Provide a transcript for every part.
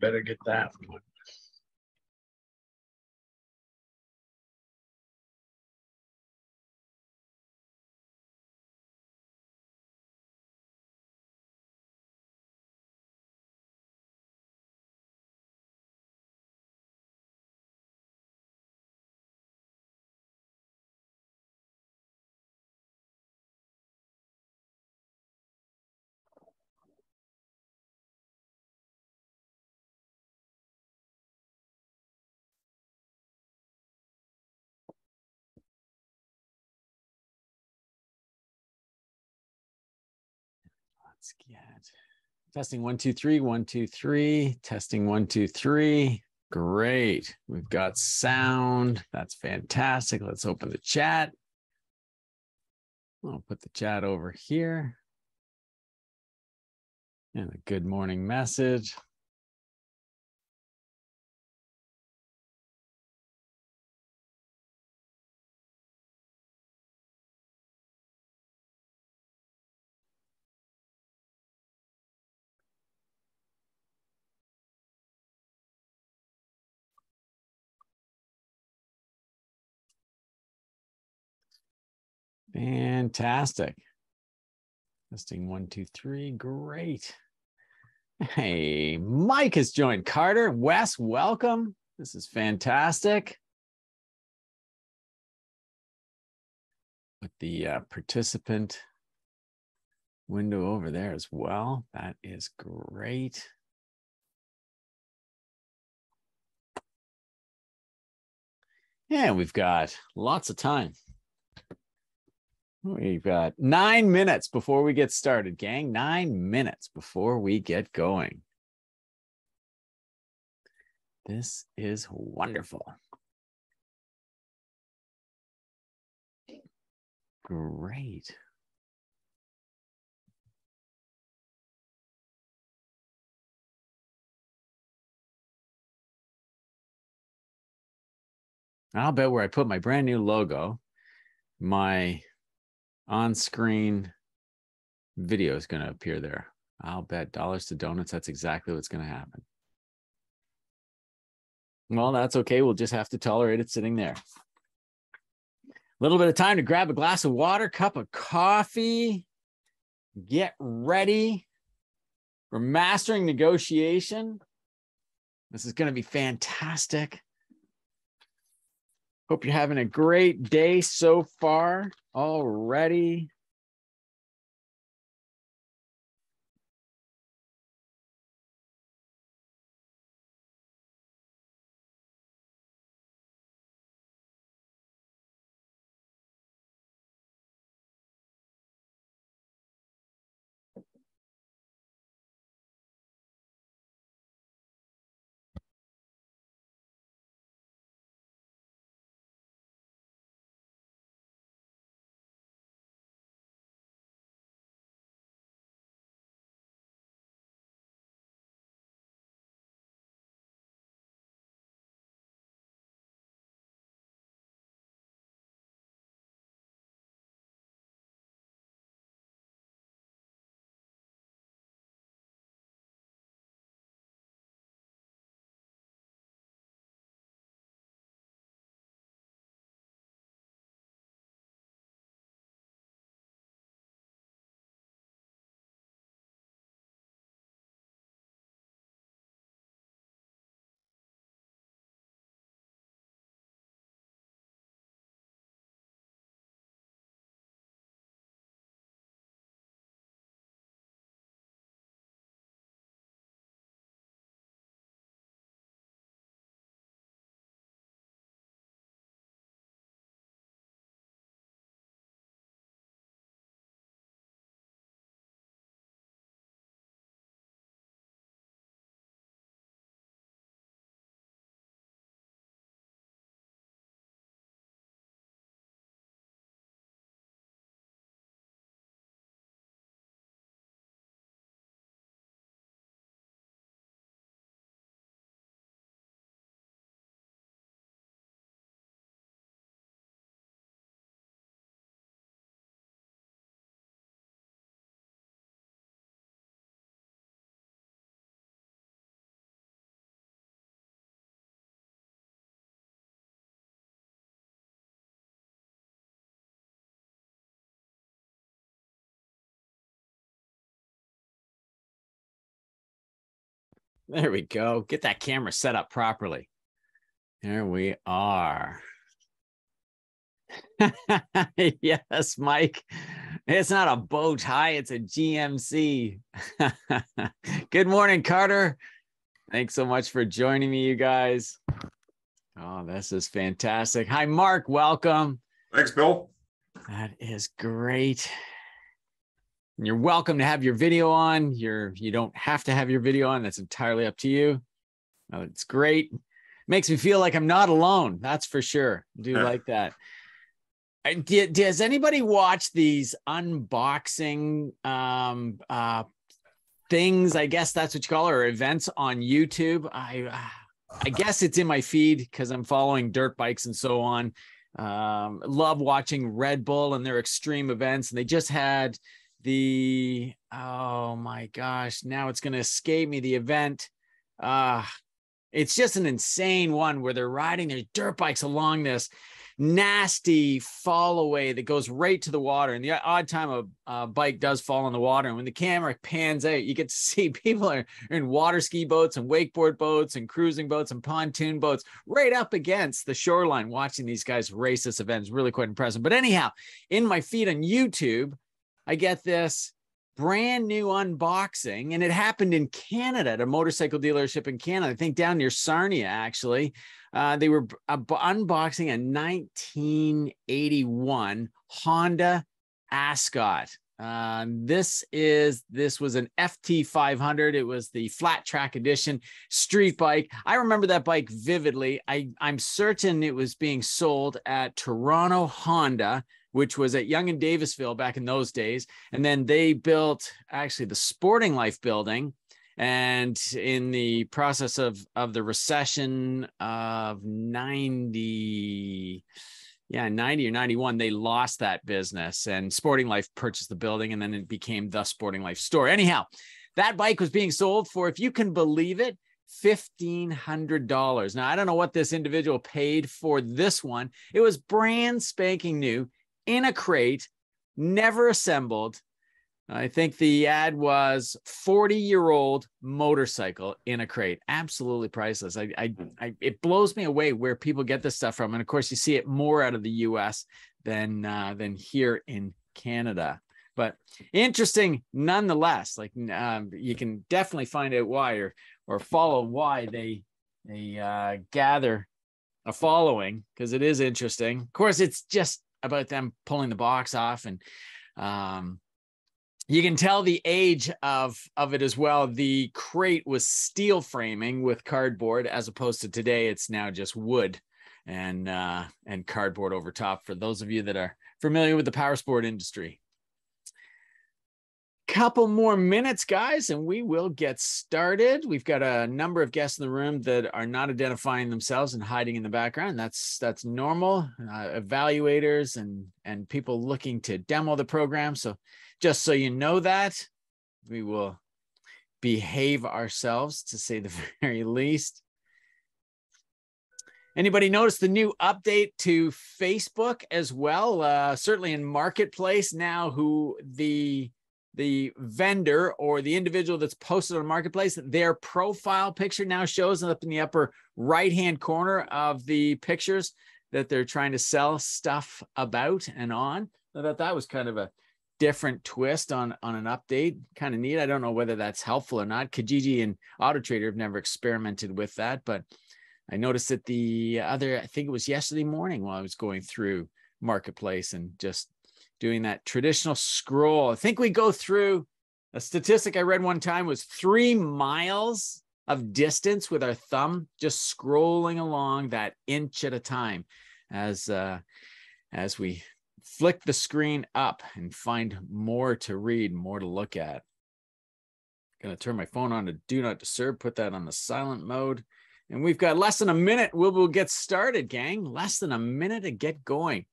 Better get that one. Let's get testing 1, 2, 3, 1, 2, 3, testing 1, 2, 3. Great. We've got sound. That's fantastic. Let's open the chat. I'll put the chat over here. And a good morning message. Fantastic. Testing 1, 2, 3. Great. Hey, Mike has joined. Carter, Wes, welcome. This is fantastic. Put the participant window over there as well. That is great. Yeah, we've got lots of time. We've got 9 minutes before we get started, gang. 9 minutes before we get going. This is wonderful. Great. I'll bet where I put my brand new logo, my on-screen video is going to appear there. I'll bet dollars to donuts. That's exactly what's going to happen. Well, that's okay. We'll just have to tolerate it sitting there. A little bit of time to grab a glass of water, cup of coffee, get ready for mastering negotiation. This is going to be fantastic. Hope you're having a great day so far already. There we go. Get that camera set up properly. There we are. Yes, Mike. It's not a bow tie, it's a GMC. Good morning, Carter. Thanks so much for joining me, you guys. Oh, this is fantastic. Hi, Mark. Welcome. Thanks, Bill. That is great. And you're welcome to have your video on. You don't have to have your video on. That's entirely up to you. Oh, it's great. Makes me feel like I'm not alone. That's for sure. I do like that. Does anybody watch these unboxing things? I guess that's what you call it, or events on YouTube. I guess it's in my feed because I'm following dirt bikes and so on. Love watching Red Bull and their extreme events. And they just had the, oh my gosh, now it's going to escape me, the event. It's just an insane one where they're riding their dirt bikes along this nasty fall away that goes right to the water. And the odd time a bike does fall in the water, and when the camera pans out, you get to see people are in water ski boats and wakeboard boats and cruising boats and pontoon boats right up against the shoreline watching these guys race this event. Is really quite impressive. But anyhow, in my feed on YouTube, I get this brand new unboxing, and it happened in Canada at a motorcycle dealership in Canada, I think down near Sarnia, actually. They were unboxing a 1981 Honda Ascot. This was an FT500. It was the flat track edition street bike. I remember that bike vividly. I'm certain it was being sold at Toronto Honda, which was at Yonge and Davisville back in those days. And then they built actually the Sporting Life building. And in the process of the recession of 90 or 91, they lost that business, and Sporting Life purchased the building, and then it became the Sporting Life store. Anyhow, that bike was being sold for, if you can believe it, $1,500. Now, I don't know what this individual paid for this one. It was brand spanking new, in a crate, never assembled. I think the ad was 40-year-old motorcycle in a crate. Absolutely priceless. It blows me away where people get this stuff from. And of course, you see it more out of the US than here in Canada. But interesting nonetheless. Like you can definitely find out why or follow why they gather a following, because it is interesting. Of course, it's just about them pulling the box off, and you can tell the age of it as well. The crate was steel framing with cardboard, as opposed to today, it's now just wood and cardboard over top, for those of you that are familiar with the power sport industry. Couple more minutes, guys, and we will get started. We've got a number of guests in the room that are not identifying themselves and hiding in the background. That's normal. Evaluators and people looking to demo the program. So just so you know that, we will behave ourselves, to say the very least. Anybody notice the new update to Facebook as well? Certainly in Marketplace now, who the vendor or the individual that's posted on Marketplace, their profile picture now shows up in the upper right-hand corner of the pictures that they're trying to sell stuff about and on. I thought that was kind of a different twist on an update. Kind of neat. I don't know whether that's helpful or not. Kijiji and AutoTrader have never experimented with that, but I noticed that I think it was yesterday morning while I was going through Marketplace and just doing that traditional scroll. I think we go through, a statistic I read one time was 3 miles of distance with our thumb, just scrolling along that inch at a time as we flick the screen up and find more to read, more to look at. Gonna turn my phone on to do not disturb, put that on the silent mode. And we've got less than a minute. We'll get started, gang. Less than a minute to get going.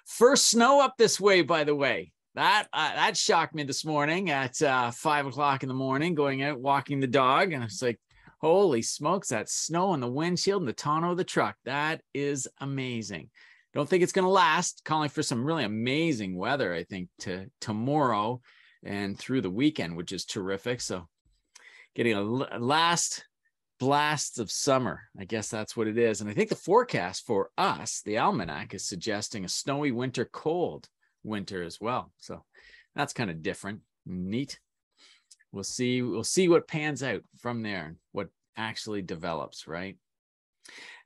First snow up this way, by the way. That shocked me this morning at 5 o'clock in the morning, going out walking the dog, and I was like, holy smokes, that snow on the windshield and the tonneau of the truck. That is amazing. Don't think it's going to last. Calling for some really amazing weather, I think, to tomorrow and through the weekend, which is terrific. So getting a last blasts of summer. I guess that's what it is. And I think the forecast for us, the almanac, is suggesting a snowy winter, cold winter as well. So that's kind of different. Neat. We'll see what pans out from there, what actually develops, right?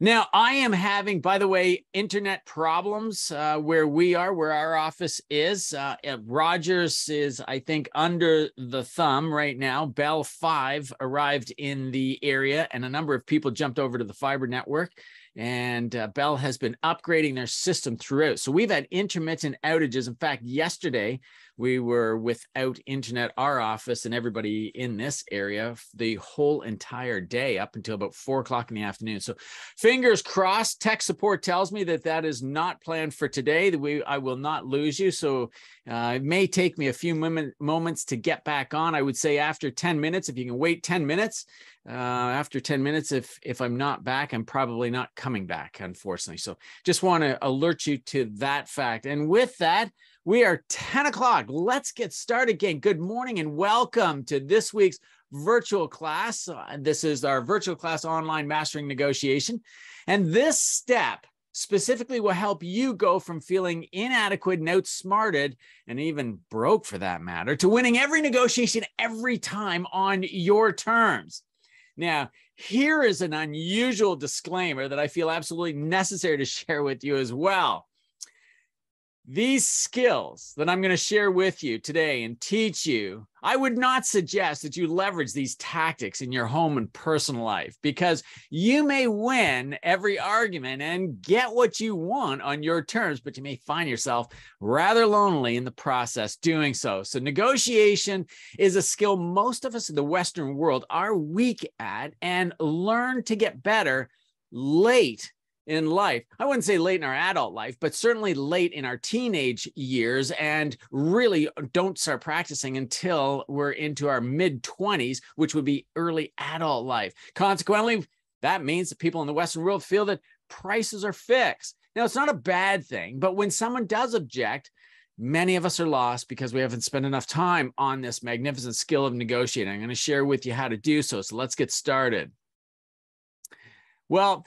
Now, I am having, by the way, internet problems where our office is. Rogers is, I think, under the thumb right now. Bell 5 arrived in the area, and a number of people jumped over to the fiber network. And Bell has been upgrading their system throughout. So we've had intermittent outages. In fact, yesterday, we were without internet, our office and everybody in this area, the whole entire day up until about 4 o'clock in the afternoon. So fingers crossed. Tech support tells me that that is not planned for today. I will not lose you. So it may take me a few moments to get back on. I would say after 10 minutes, if you can wait 10 minutes, after 10 minutes, if I'm not back, I'm probably not coming back, unfortunately. So just want to alert you to that fact. And with that, we are 10 o'clock. Let's get started again. Good morning and welcome to this week's virtual class. This is our virtual class online mastering negotiation. And this step specifically will help you go from feeling inadequate and outsmarted, and even broke for that matter, to winning every negotiation every time on your terms. Now, here is an unusual disclaimer that I feel absolutely necessary to share with you as well. These skills that I'm going to share with you today and teach you, I would not suggest that you leverage these tactics in your home and personal life, because you may win every argument and get what you want on your terms, but you may find yourself rather lonely in the process doing so. So negotiation is a skill most of us in the Western world are weak at and learn to get better late in life. I wouldn't say late in our adult life, but certainly late in our teenage years, and really don't start practicing until we're into our mid-20s, which would be early adult life. Consequently, that means that people in the Western world feel that prices are fixed. Now, it's not a bad thing, but when someone does object, many of us are lost because we haven't spent enough time on this magnificent skill of negotiating. I'm going to share with you how to do so. So let's get started. Well,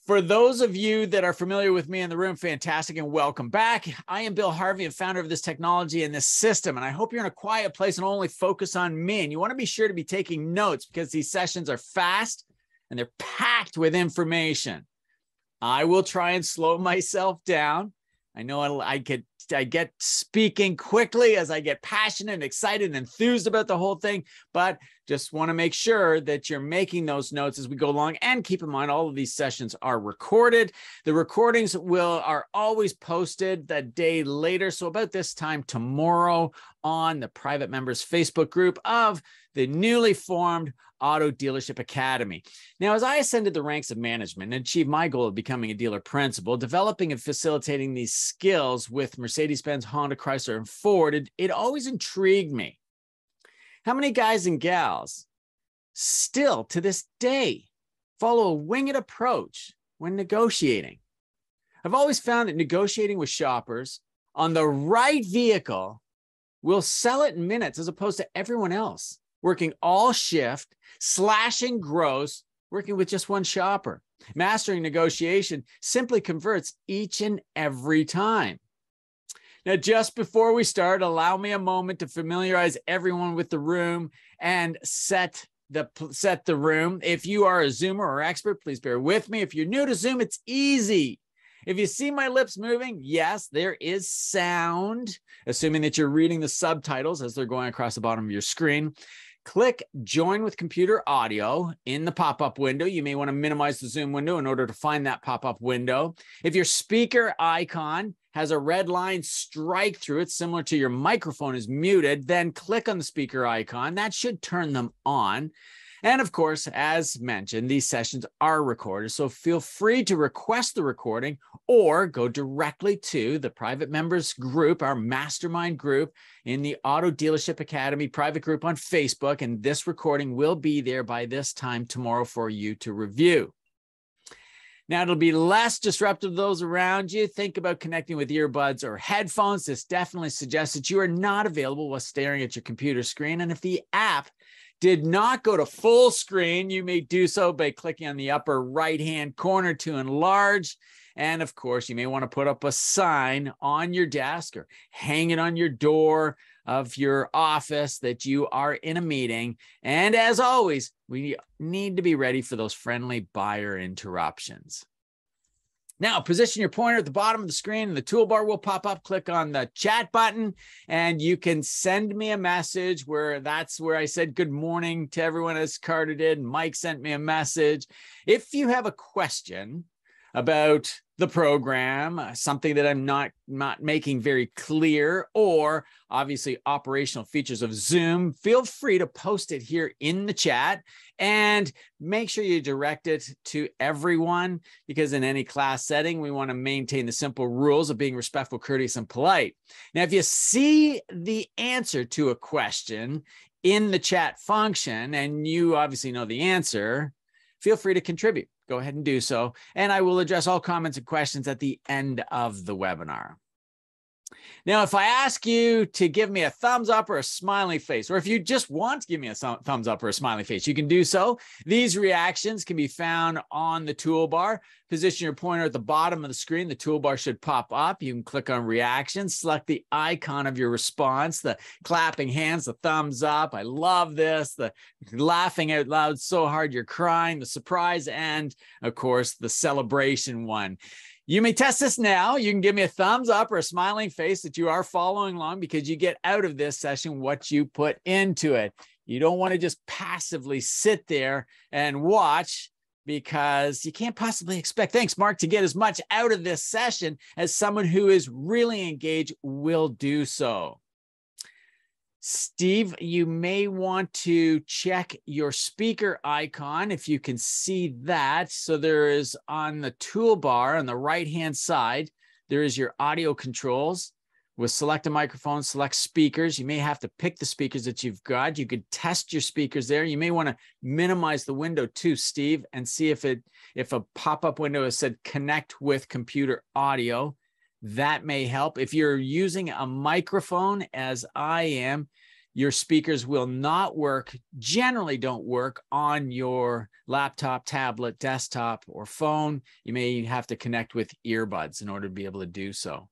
for those of you that are familiar with me in the room, fantastic and welcome back. I am Bill Harvey, and founder of this technology and this system, and I hope you're in a quiet place and only focus on me. And you want to be sure to be taking notes, because these sessions are fast and they're packed with information. I will try and slow myself down. I know I get speaking quickly as I get passionate and excited and enthused about the whole thing, but just want to make sure that you're making those notes as we go along. And keep in mind, all of these sessions are recorded. The recordings are always posted the day later. So about this time tomorrow on the private members Facebook group of the newly formed Auto Dealership Academy. Now, as I ascended the ranks of management and achieved my goal of becoming a dealer principal, developing and facilitating these skills with Mercedes-Benz, Honda, Chrysler, and Ford, it always intrigued me. How many guys and gals still to this day follow a winged approach when negotiating? I've always found that negotiating with shoppers on the right vehicle will sell it in minutes, as opposed to everyone else working all shift, slashing gross, working with just one shopper. Mastering negotiation simply converts each and every time. Now, just before we start, allow me a moment to familiarize everyone with the room and set the room. If you are a Zoomer or expert, please bear with me. If you're new to Zoom, it's easy. If you see my lips moving, yes, there is sound, assuming that you're reading the subtitles as they're going across the bottom of your screen. Click Join with Computer Audio in the pop-up window. You may want to minimize the Zoom window in order to find that pop-up window. If your speaker icon has a red line strike through it, similar to your microphone is muted, then click on the speaker icon. That should turn them on. And of course, as mentioned, these sessions are recorded, so feel free to request the recording or go directly to the private members group, our mastermind group in the Auto Dealership Academy private group on Facebook, and this recording will be there by this time tomorrow for you to review. Now, it'll be less disruptive to those around you. Think about connecting with earbuds or headphones. This definitely suggests that you are not available while staring at your computer screen, and if the app did not go to full screen, you may do so by clicking on the upper right-hand corner to enlarge. And of course, you may want to put up a sign on your desk or hang it on your door of your office that you are in a meeting. And as always, we need to be ready for those friendly buyer interruptions. Now, position your pointer at the bottom of the screen and the toolbar will pop up. Click on the chat button and you can send me a message that's where I said good morning to everyone as Carter did. Mike sent me a message. If you have a question about the program, something that I'm not making very clear, or obviously operational features of Zoom, feel free to post it here in the chat and make sure you direct it to everyone, because in any class setting, we want to maintain the simple rules of being respectful, courteous, and polite. Now, if you see the answer to a question in the chat function and you obviously know the answer, feel free to contribute. Go ahead and do so. And I will address all comments and questions at the end of the webinar. Now, if I ask you to give me a thumbs up or a smiley face, or if you just want to give me a thumbs up or a smiley face, you can do so. These reactions can be found on the toolbar. Position your pointer at the bottom of the screen. The toolbar should pop up. You can click on reactions, select the icon of your response, the clapping hands, the thumbs up. I love this. The laughing out loud so hard you're crying, the surprise, and of course, the celebration one. You may test this now. You can give me a thumbs up or a smiling face that you are following along, because you get out of this session what you put into it. You don't want to just passively sit there and watch, because you can't possibly expect, thanks, Mark, to get as much out of this session as someone who is really engaged will do so. Steve, you may want to check your speaker icon if you can see that. So there is on the toolbar on the right-hand side, there is your audio controls. With select a microphone, select speakers. You may have to pick the speakers that you've got. You could test your speakers there. You may want to minimize the window too, Steve, and see if a pop-up window has said connect with computer audio. That may help. If you're using a microphone, as I am, your speakers will not work, generally don't work on your laptop, tablet, desktop, or phone. You may have to connect with earbuds in order to be able to do so.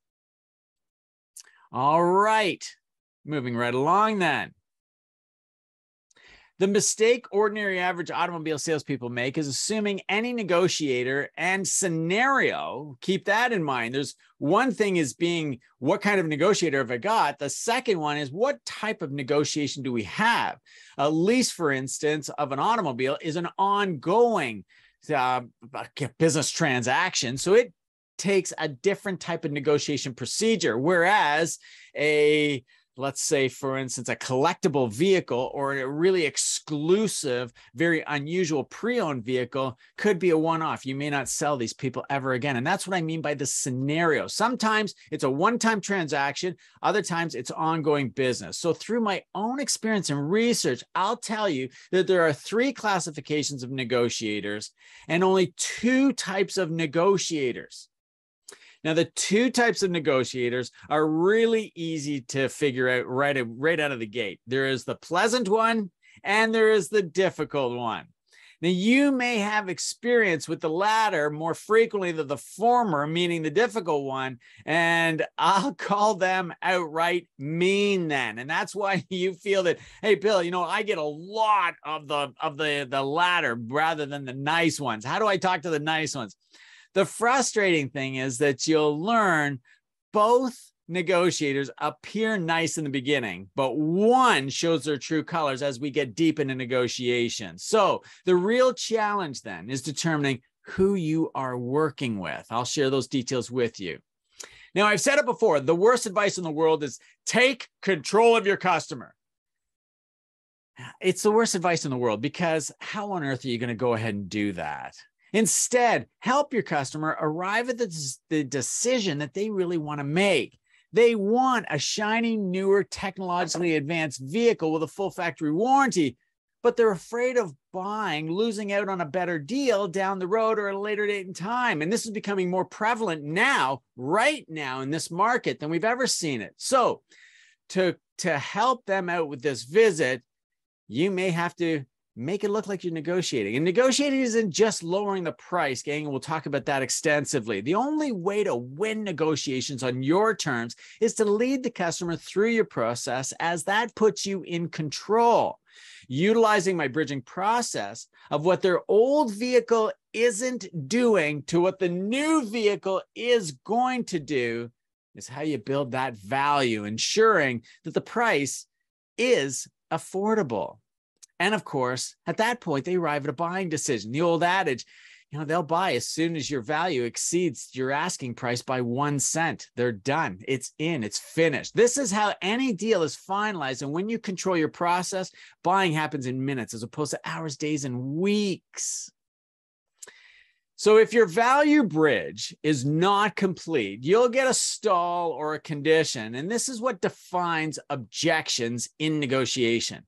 All right, moving right along then. The mistake ordinary average automobile salespeople make is assuming any negotiator and scenario. Keep that in mind. There's one thing is being, what kind of negotiator have I got? The second one is, what type of negotiation do we have? A lease, for instance, of an automobile is an ongoing business transaction. So it takes a different type of negotiation procedure, whereas let's say, for instance, a collectible vehicle or a really exclusive, very unusual pre-owned vehicle could be a one-off. You may not sell these people ever again. And that's what I mean by the scenario. Sometimes it's a one-time transaction. Other times it's ongoing business. So through my own experience and research, I'll tell you that there are 3 classifications of negotiators and only 2 types of negotiators. Now, the 2 types of negotiators are really easy to figure out right out of the gate. There is the pleasant one and there is the difficult one. Now, you may have experience with the latter more frequently than the former, meaning the difficult one, and I'll call them outright mean then. And that's why you feel that, hey, Bill, you know, I get a lot of the latter rather than the nice ones. How do I talk to the nice ones? The frustrating thing is that you'll learn both negotiators appear nice in the beginning, but one shows their true colors as we get deep into negotiations. So the real challenge then is determining who you are working with. I'll share those details with you. Now, I've said it before, the worst advice in the world is take control of your customer. It's the worst advice in the world, because how on earth are you going to go ahead and do that? Instead, help your customer arrive at the decision that they really want to make. They want a shiny, newer, technologically advanced vehicle with a full factory warranty, but they're afraid of losing out on a better deal down the road or at a later date in time. And this is becoming more prevalent now, right now in this market than we've ever seen it. So to help them out with this visit, you may have to make it look like you're negotiating. And negotiating isn't just lowering the price, gang, and we'll talk about that extensively. The only way to win negotiations on your terms is to lead the customer through your process, as that puts you in control. Utilizing my bridging process of what their old vehicle isn't doing to what the new vehicle is going to do is how you build that value, ensuring that the price is affordable. And of course, at that point, they arrive at a buying decision. The old adage, they'll buy as soon as your value exceeds your asking price by 1 cent. They're done. It's in, it's finished. This is how any deal is finalized. And when you control your process, buying happens in minutes as opposed to hours, days, and weeks. So if your value bridge is not complete, you'll get a stall or a condition. And this is what defines objections in negotiation.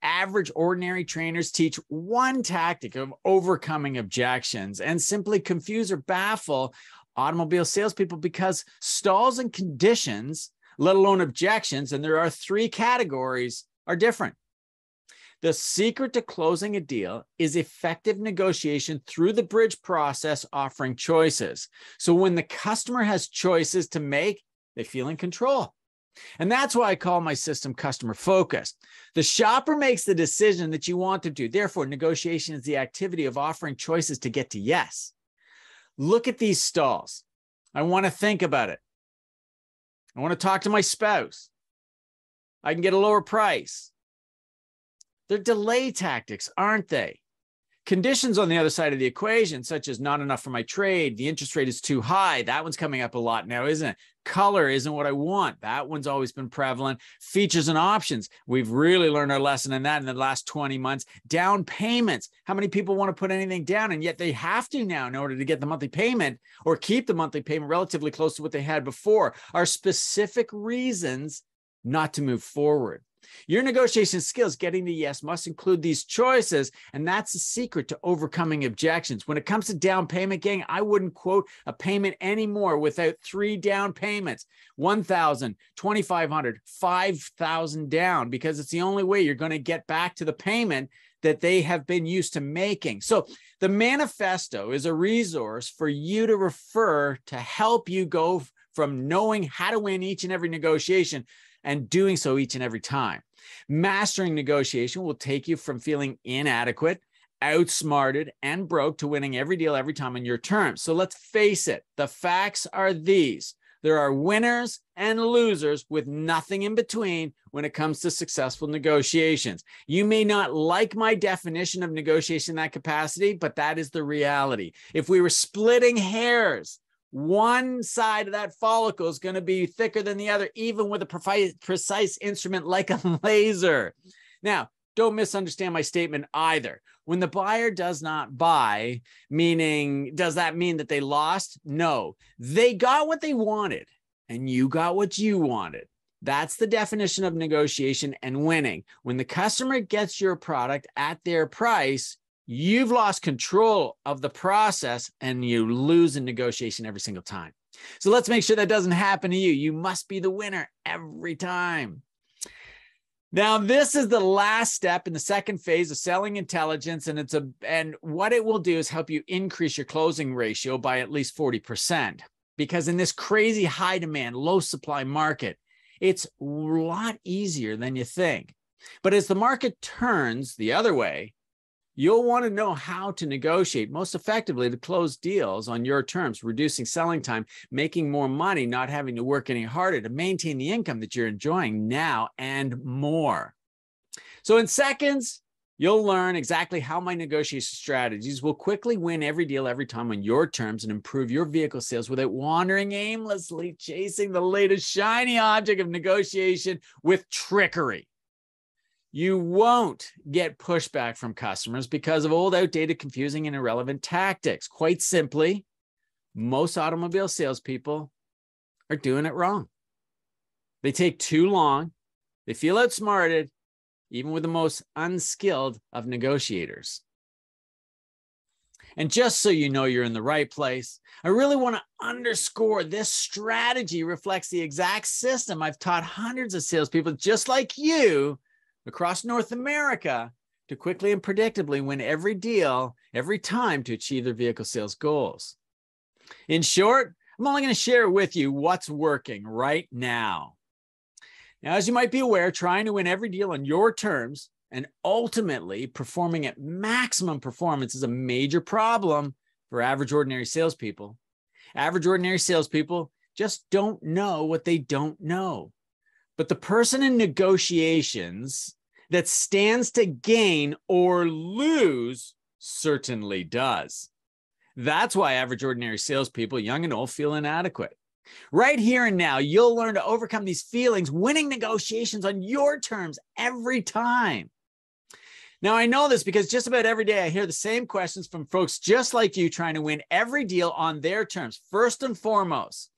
Average ordinary trainers teach one tactic of overcoming objections and simply confuse or baffle automobile salespeople because stalls and conditions, let alone objections, and there are 3 categories, are different. The secret to closing a deal is effective negotiation through the bridge process, offering choices. So when the customer has choices to make, they feel in control. And that's why I call my system customer focused. The shopper makes the decision that you want them to. Therefore, negotiation is the activity of offering choices to get to yes. Look at these stalls. I want to think about it. I want to talk to my spouse. I can get a lower price. They're delay tactics, aren't they? Conditions on the other side of the equation, such as not enough for my trade, the interest rate is too high. That one's coming up a lot now, isn't it? Color isn't what I want. That one's always been prevalent. Features and options. We've really learned our lesson in that in the last 20 months. Down payments. How many people want to put anything down? And yet they have to now in order to get the monthly payment or keep the monthly payment relatively close to what they had before. Are specific reasons not to move forward. Your negotiation skills getting the yes must include these choices, and that's the secret to overcoming objections. When it comes to down payment, gang, I wouldn't quote a payment anymore without 3 down payments, $1,000, $2,500, $5,000 down, because it's the only way you're going to get back to the payment that they have been used to making. So the manifesto is a resource for you to refer to help you go from knowing how to win each and every negotiation and doing so each and every time. Mastering negotiation will take you from feeling inadequate, outsmarted, and broke to winning every deal every time on your terms. So let's face it, the facts are these. There are winners and losers with nothing in between when it comes to successful negotiations. You may not like my definition of negotiation in that capacity, but that is the reality. If we were splitting hairs, one side of that follicle is going to be thicker than the other, even with a precise instrument like a laser. Now, don't misunderstand my statement either. When the buyer does not buy, meaning, does that mean that they lost? No, they got what they wanted and you got what you wanted. That's the definition of negotiation and winning. When the customer gets your product at their price, you've lost control of the process and you lose in negotiation every single time. So let's make sure that doesn't happen to you. You must be the winner every time. Now, this is the last step in the second phase of selling intelligence, and what it will do is help you increase your closing ratio by at least 40%. Because in this crazy high demand, low supply market, it's a lot easier than you think. But as the market turns the other way, you'll want to know how to negotiate most effectively to close deals on your terms, reducing selling time, making more money, not having to work any harder to maintain the income that you're enjoying now, and more. So in seconds, you'll learn exactly how my negotiation strategies will quickly win every deal every time on your terms and improve your vehicle sales without wandering aimlessly chasing the latest shiny object of negotiation with trickery. You won't get pushback from customers because of old, outdated, confusing, and irrelevant tactics. Quite simply, most automobile salespeople are doing it wrong. They take too long. They feel outsmarted, even with the most unskilled of negotiators. And just so you know you're in the right place, I really want to underscore this strategy reflects the exact system I've taught hundreds of salespeople just like you across North America to quickly and predictably win every deal, every time to achieve their vehicle sales goals. In short, I'm only going to share with you what's working right now. Now, as you might be aware, trying to win every deal on your terms and ultimately performing at maximum performance is a major problem for average ordinary salespeople. Average ordinary salespeople just don't know what they don't know. But the person in negotiations that stands to gain or lose certainly does. That's why average ordinary salespeople, young and old, feel inadequate. Right here and now, you'll learn to overcome these feelings, winning negotiations on your terms every time. Now, I know this because just about every day I hear the same questions from folks just like you trying to win every deal on their terms. First and foremost,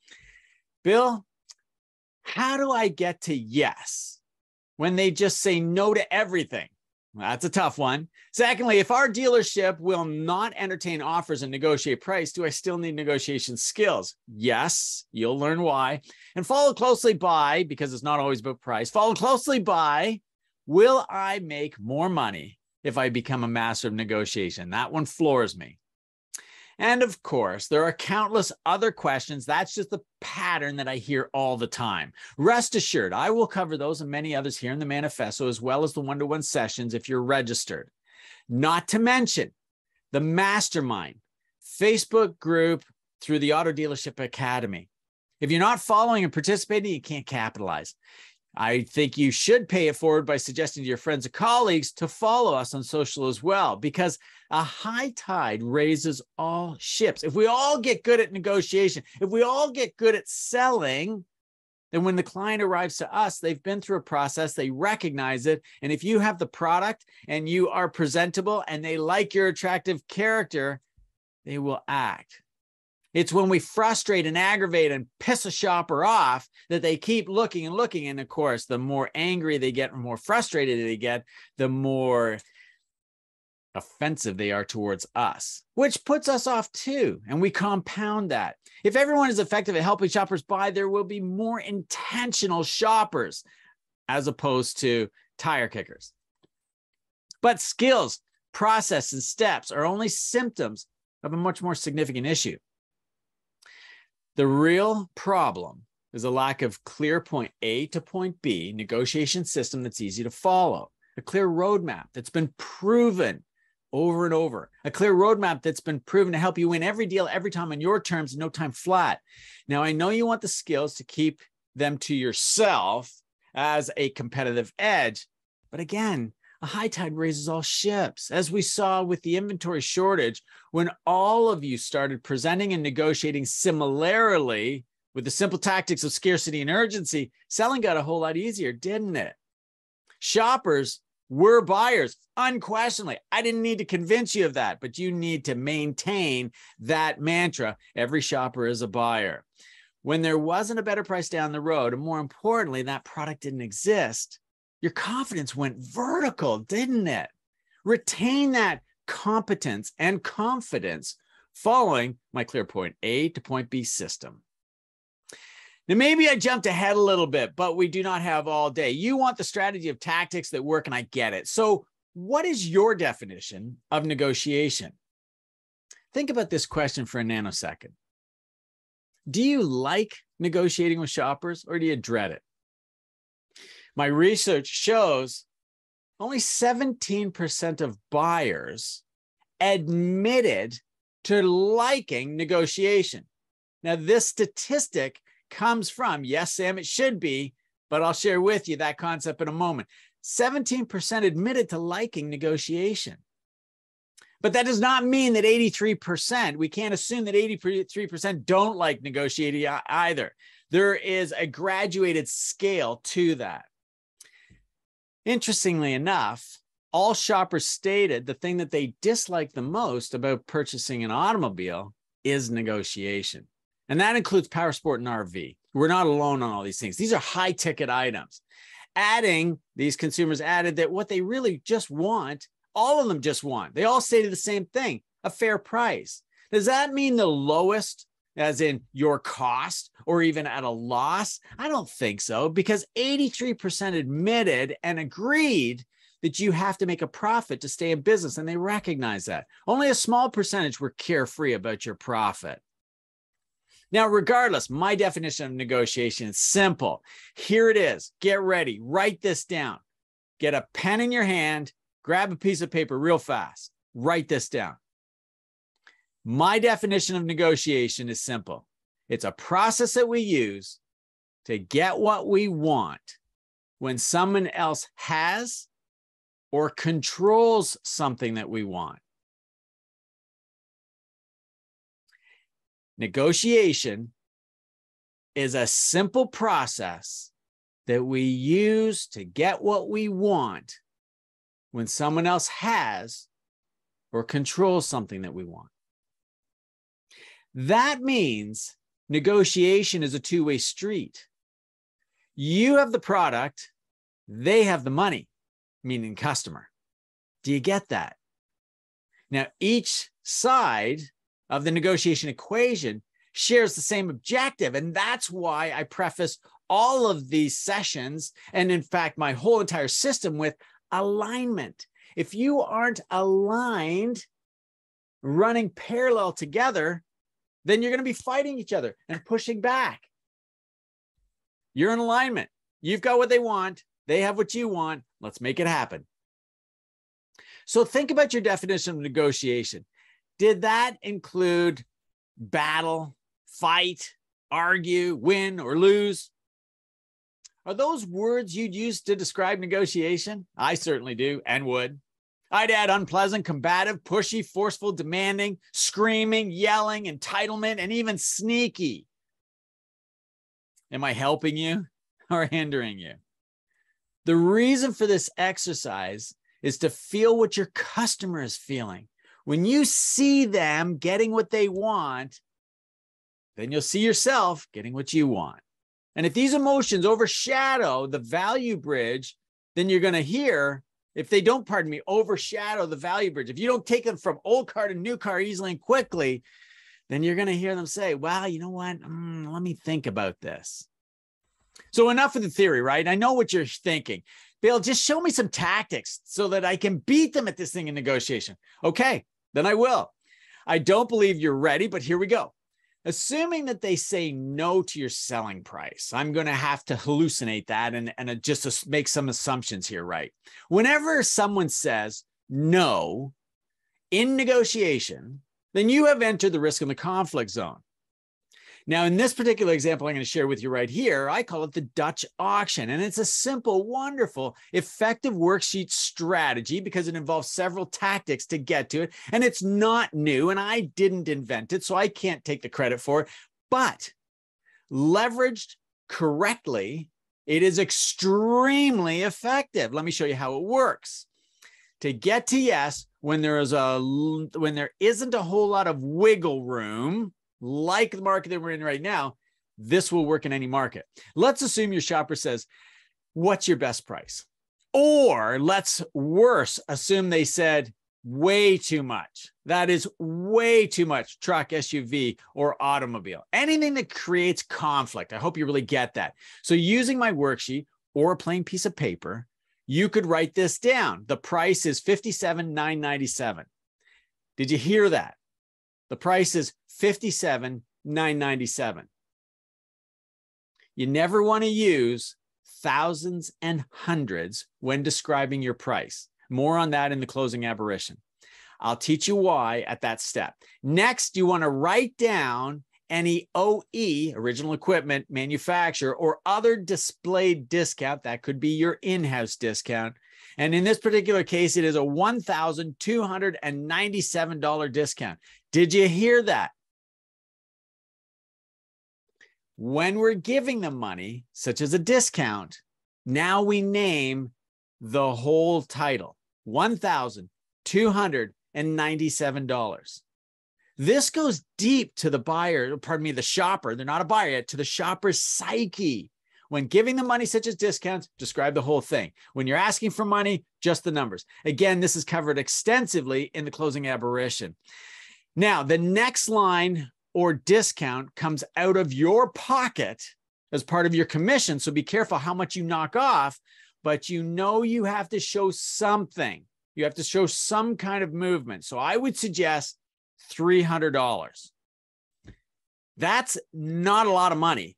Bill, how do I get to yes when they just say no to everything? Well, that's a tough one. Secondly, if our dealership will not entertain offers and negotiate price, do I still need negotiation skills? Yes, you'll learn why. And follow closely by, because it's not always about price, follow closely by, will I make more money if I become a master of negotiation? That one floors me. And of course, there are countless other questions. That's just the pattern that I hear all the time. Rest assured, I will cover those and many others here in the manifesto, as well as the one-to-one sessions if you're registered. Not to mention the mastermind Facebook group through the Auto Dealership Academy. If you're not following and participating, you can't capitalize. I think you should pay it forward by suggesting to your friends and colleagues to follow us on social as well, because a high tide raises all ships. If we all get good at negotiation, if we all get good at selling, then when the client arrives to us, they've been through a process, they recognize it. And if you have the product and you are presentable and they like your attractive character, they will act. It's when we frustrate and aggravate and piss a shopper off that they keep looking and looking. And of course, the more angry they get, the more frustrated they get, the more offensive they are towards us, which puts us off too. And we compound that. If everyone is effective at helping shoppers buy, there will be more intentional shoppers as opposed to tire kickers. But skills, process, and steps are only symptoms of a much more significant issue. The real problem is a lack of clear point A to point B negotiation system that's easy to follow, a clear roadmap that's been proven over and over, a clear roadmap that's been proven to help you win every deal, every time on your terms, no time flat. Now, I know you want the skills to keep them to yourself as a competitive edge, but again, a high tide raises all ships. As we saw with the inventory shortage, when all of you started presenting and negotiating similarly with the simple tactics of scarcity and urgency, selling got a whole lot easier, didn't it? Shoppers were buyers, unquestionably. I didn't need to convince you of that, but you need to maintain that mantra. Every shopper is a buyer. When there wasn't a better price down the road, and more importantly, that product didn't exist, your confidence went vertical, didn't it? Retain that competence and confidence following my clear point A to point B system. Now, maybe I jumped ahead a little bit, but we do not have all day. You want the strategy of tactics that work, and I get it. So what is your definition of negotiation? Think about this question for a nanosecond. Do you like negotiating with shoppers, or do you dread it? My research shows only 17% of buyers admitted to liking negotiation. Now, this statistic comes from, yes, Sam, it should be, but I'll share with you that concept in a moment. 17% admitted to liking negotiation. But that does not mean that 83%, we can't assume that 83% don't like negotiating either. There is a graduated scale to that. Interestingly enough, all shoppers stated the thing that they dislike the most about purchasing an automobile is negotiation. And that includes power sport and RV. We're not alone on all these things. These are high ticket items. These consumers added that what they really just want, all of them just want, they all stated the same thing, a fair price. Does that mean the lowest as in your cost or even at a loss? I don't think so, because 83% admitted and agreed that you have to make a profit to stay in business, and they recognize that. Only a small percentage were carefree about your profit. Now, regardless, my definition of negotiation is simple. Here it is. Get ready. Write this down. Get a pen in your hand. Grab a piece of paper real fast. Write this down. My definition of negotiation is simple. It's a process that we use to get what we want when someone else has or controls something that we want. Negotiation is a simple process that we use to get what we want when someone else has or controls something that we want. That means negotiation is a two-way street. You have the product, they have the money, meaning customer. Do you get that? Now, each side of the negotiation equation shares the same objective. And that's why I preface all of these sessions, and in fact, my whole entire system, with alignment. If you aren't aligned, running parallel together, then you're going to be fighting each other and pushing back. You're in alignment. You've got what they want. They have what you want. Let's make it happen. So think about your definition of negotiation. Did that include battle, fight, argue, win, or lose? Are those words you'd use to describe negotiation? I certainly do and would. I'd add unpleasant, combative, pushy, forceful, demanding, screaming, yelling, entitlement, and even sneaky. Am I helping you or hindering you? The reason for this exercise is to feel what your customer is feeling. When you see them getting what they want, then you'll see yourself getting what you want. And if these emotions overshadow the value bridge, then you're going to hear, if they don't, overshadow the value bridge. If you don't take them from old car to new car easily and quickly, then you're going to hear them say, well, you know what? Let me think about this. So enough of the theory, right? I know what you're thinking. Bill, just show me some tactics so that I can beat them at this thing in negotiation. Okay, then I will. I don't believe you're ready, but here we go. Assuming that they say no to your selling price, I'm going to have to hallucinate that and just make some assumptions here, right? Whenever someone says no in negotiation, then you have entered the risk in the conflict zone. Now, in this particular example I'm going to share with you right here, I call it the Dutch auction. And it's a simple, wonderful, effective worksheet strategy because it involves several tactics to get to it. And it's not new, and I didn't invent it, so I can't take the credit for it. But leveraged correctly, it is extremely effective. Let me show you how it works. To get to yes, when there isn't a whole lot of wiggle room, like the market that we're in right now, this will work in any market. Let's assume your shopper says, what's your best price? Or let's assume they said way too much. That is way too much. Truck, SUV, or automobile. Anything that creates conflict. I hope you really get that. So using my worksheet or a plain piece of paper, you could write this down. The price is $57,997. Did you hear that? The price is $57,997. You never want to use thousands and hundreds when describing your price. More on that in the closing aberration. I'll teach you why at that step. Next, you want to write down any OE, original equipment manufacturer, or other displayed discount. That could be your in-house discount. And in this particular case, it is a $1,297 discount. Did you hear that? When we're giving them money, such as a discount, now we the whole title, $1,297. This goes deep to the buyer, the shopper. They're not a buyer yet, to the shopper's psyche. When giving them money, such as discounts, describe the whole thing. When you're asking for money, just the numbers. Again, this is covered extensively in the closing aberration. Now, the next line or discount comes out of your pocket as part of your commission. So be careful how much you knock off, but you know you have to show something. You have to show some kind of movement. So I would suggest $300. That's not a lot of money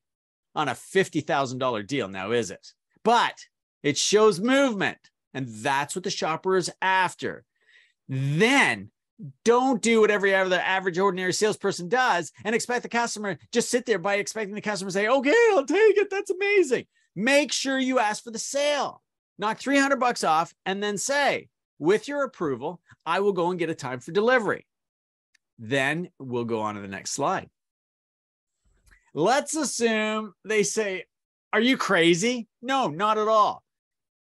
on a $50,000 deal now, is it? But it shows movement, and that's what the shopper is after. Then don't do what every other average ordinary salesperson does and expect the customer, just sit there by expecting the customer to say, okay, I'll take it. That's amazing. Make sure you ask for the sale. Knock $300 off and then say, with your approval, I will go and get a time for delivery. Then we'll go on to the next slide. Let's assume they say, are you crazy? No, not at all.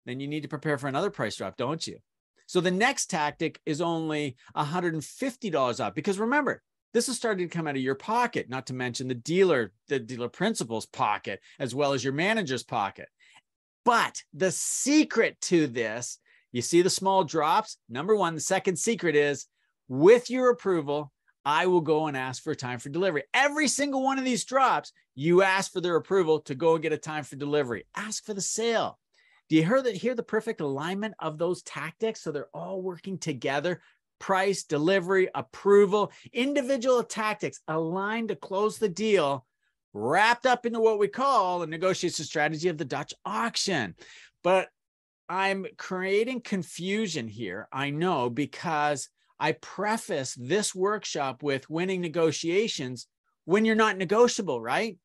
Then you need to prepare for another price drop, don't you? So the next tactic is only $150 off, because remember, this is starting to come out of your pocket, not to mention the dealer principal's pocket, as well as your manager's pocket. But the secret to this, you see the small drops? Number one, the second secret is, with your approval, I will go and ask for a time for delivery. Every single one of these drops, you ask for their approval to go and get a time for delivery. Ask for the sale. Do you hear the perfect alignment of those tactics? So they're all working together. Price, delivery, approval, individual tactics aligned to close the deal, wrapped up into what we call a negotiation strategy of the Dutch auction. But I'm creating confusion here, I know, because I preface this workshop with winning negotiations when you're not negotiable, right?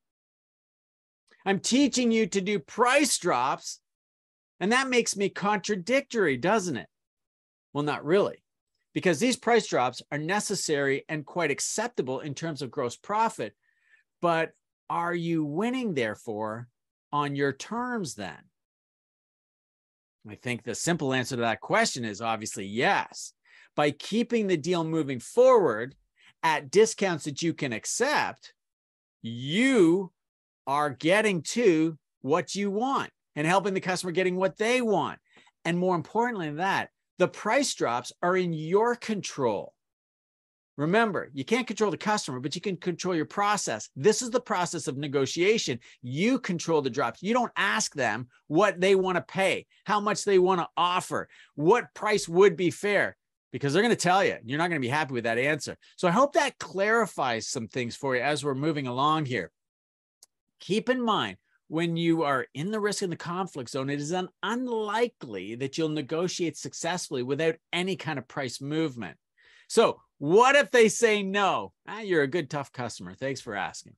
I'm teaching you to do price drops, and that makes me contradictory, doesn't it? Well, not really, because these price drops are necessary and quite acceptable in terms of gross profit. But are you winning, therefore, on your terms then? I think the simple answer to that question is obviously yes. By keeping the deal moving forward at discounts that you can accept, you are getting to what you want and helping the customer getting what they want. And more importantly than that, the price drops are in your control. Remember, you can't control the customer, but you can control your process. This is the process of negotiation. You control the drops. You don't ask them what they want to pay, how much they want to offer, what price would be fair, because they're going to tell you. You're not going to be happy with that answer. So I hope that clarifies some things for you as we're moving along here. Keep in mind, when you are in the risk and the conflict zone, it is unlikely that you'll negotiate successfully without any kind of price movement. So what if they say no? You're a good, tough customer. Thanks for asking.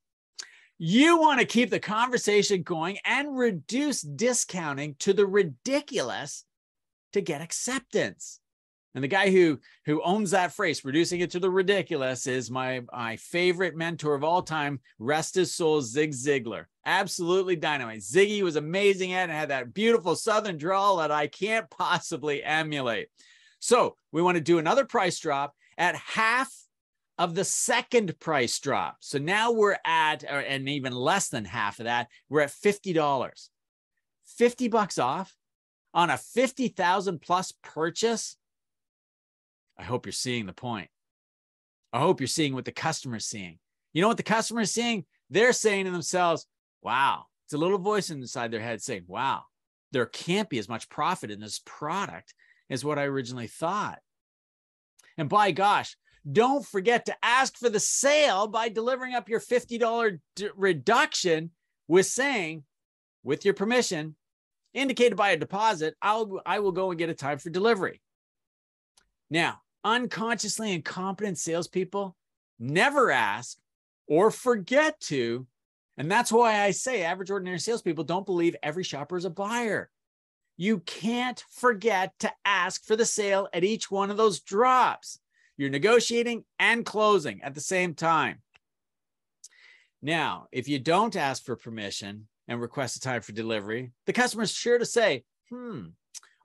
You want to keep the conversation going and reduce discounting to the ridiculous to get acceptance. And the guy who owns that phrase, reducing it to the ridiculous, is my favorite mentor of all time, rest his soul, Zig Ziglar. Absolutely dynamite. Ziggy was amazing at it and had that beautiful Southern drawl that I can't possibly emulate. So we want to do another price drop at half of the second price drop. So now we're at, and even less than half of that, we're at $50. $50 off on a 50,000 plus purchase. I hope you're seeing the point. I hope you're seeing what the customer's seeing. You know what the customer is seeing? They're saying to themselves, wow. It's a little voice inside their head saying, wow, there can't be as much profit in this product as what I originally thought. And by gosh, don't forget to ask for the sale by delivering up your $50 reduction with saying, with your permission, indicated by a deposit, I will go and get a time for delivery. Now, unconsciously incompetent salespeople never ask or forget to, and that's why I say average ordinary salespeople don't believe every shopper is a buyer. You can't forget to ask for the sale at each one of those drops. You're negotiating and closing at the same time. Now, if you don't ask for permission and request a time for delivery, the customer's sure to say,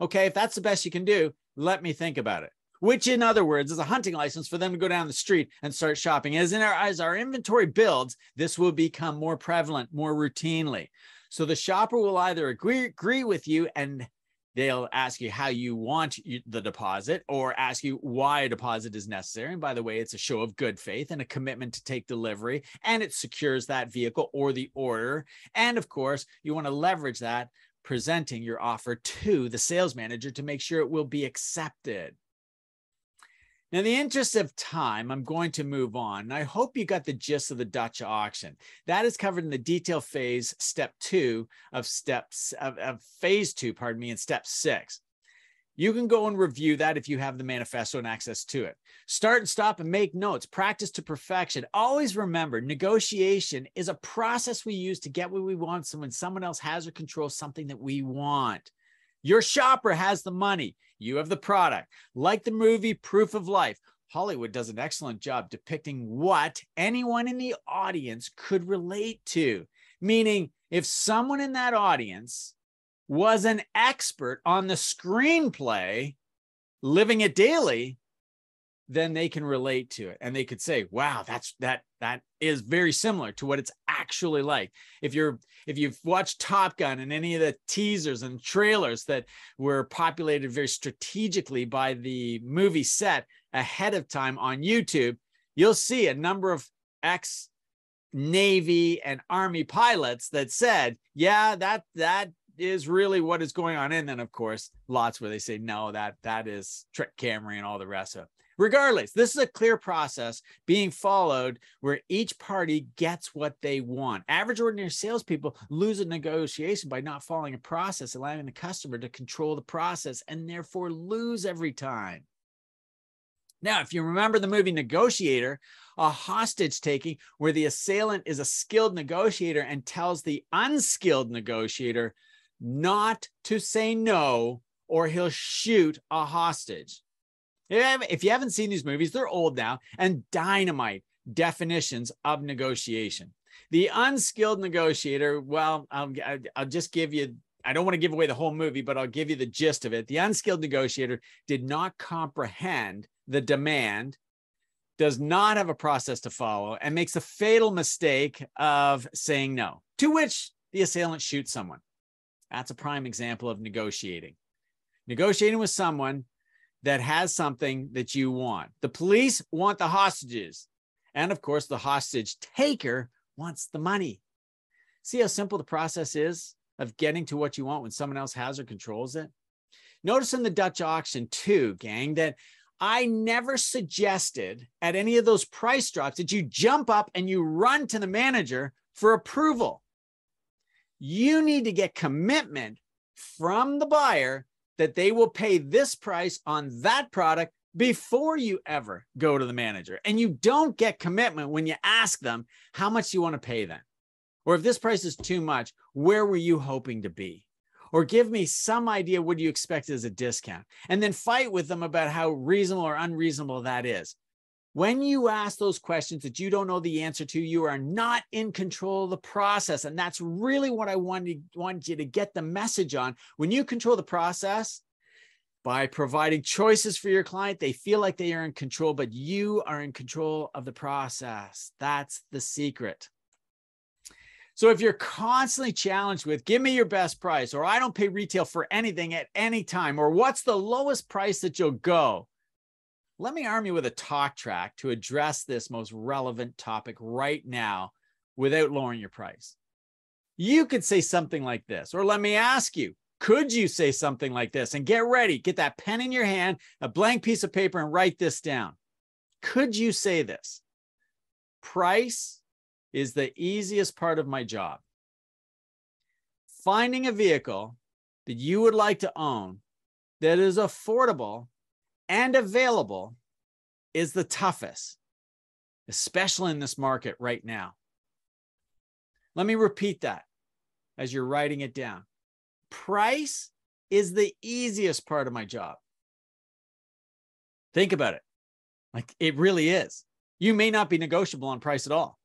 okay, if that's the best you can do, let me think about it. Which, in other words, is a hunting license for them to go down the street and start shopping. As our inventory builds, this will become more prevalent, more routinely. So the shopper will either agree with you and They'll ask you how you want the deposit or ask you why a deposit is necessary. And by the way, it's a show of good faith and a commitment to take delivery, and it secures that vehicle or the order. And of course, you want to leverage that, presenting your offer to the sales manager to make sure it will be accepted. Now, in the interest of time, I'm going to move on. I hope you got the gist of the Dutch auction. That is covered in the detail phase, step 2 of phase 2, in step 6. You can go and review that if you have the manifesto and access to it. Start and stop and make notes. Practice to perfection. Always remember, negotiation is a process we use to get what we want when someone else has or controls something that we want. Your shopper has the money. You have the product. Like the movie Proof of Life, Hollywood does an excellent job depicting what anyone in the audience could relate to. Meaning, if someone in that audience was an expert on the screenplay, living it daily, then they can relate to it. And they could say, wow, that is very similar to what it's actually like. If you've watched Top Gun and any of the teasers and trailers that were populated very strategically by the movie set ahead of time on YouTube, you'll see a number of ex-Navy and Army pilots that said, yeah, that is really what is going on. And then, of course, lots where they say, no, that is trick camera and all the rest of it. Regardless, this is a clear process being followed where each party gets what they want. Average ordinary salespeople lose a negotiation by not following a process, allowing the customer to control the process and therefore lose every time. Now, if you remember the movie Negotiator, a hostage taking where the assailant is a skilled negotiator and tells the unskilled negotiator not to say no or he'll shoot a hostage. If you haven't seen these movies, they're old now, and dynamite definitions of negotiation. The unskilled negotiator, well, I'll just give you, I don't want to give away the whole movie, but I'll give you the gist of it. The unskilled negotiator did not comprehend the demand, does not have a process to follow, and makes the fatal mistake of saying no, to which the assailant shoots someone. That's a prime example of negotiating. Negotiating with someone that has something that you want. The police want the hostages. And of course, the hostage taker wants the money. See how simple the process is of getting to what you want when someone else has or controls it? Notice in the Dutch auction too, gang, that I never suggested at any of those price drops that you jump up and you run to the manager for approval. You need to get commitment from the buyer that they will pay this price on that product before you ever go to the manager. And you don't get commitment when you ask them how much you want to pay them. Or if this price is too much, where were you hoping to be? Or give me some idea what you expect as a discount. And then fight with them about how reasonable or unreasonable that is. When you ask those questions that you don't know the answer to, you are not in control of the process. And that's really what I want you to get the message on. When you control the process, by providing choices for your client, they feel like they are in control, but you are in control of the process. That's the secret. So if you're constantly challenged with, give me your best price, or I don't pay retail for anything at any time, or what's the lowest price that you'll go? Let me arm you with a talk track to address this most relevant topic right now without lowering your price. You could say something like this, or let me ask you, could you say something like this? And get ready, get that pen in your hand, a blank piece of paper, and write this down. Could you say this? Price is the easiest part of my job. Finding a vehicle that you would like to own that is affordable and available is the toughest, especially in this market right now. Let me repeat that as you're writing it down. Price is the easiest part of my job. Think about it. Like it really is. You may not be negotiable on price at all.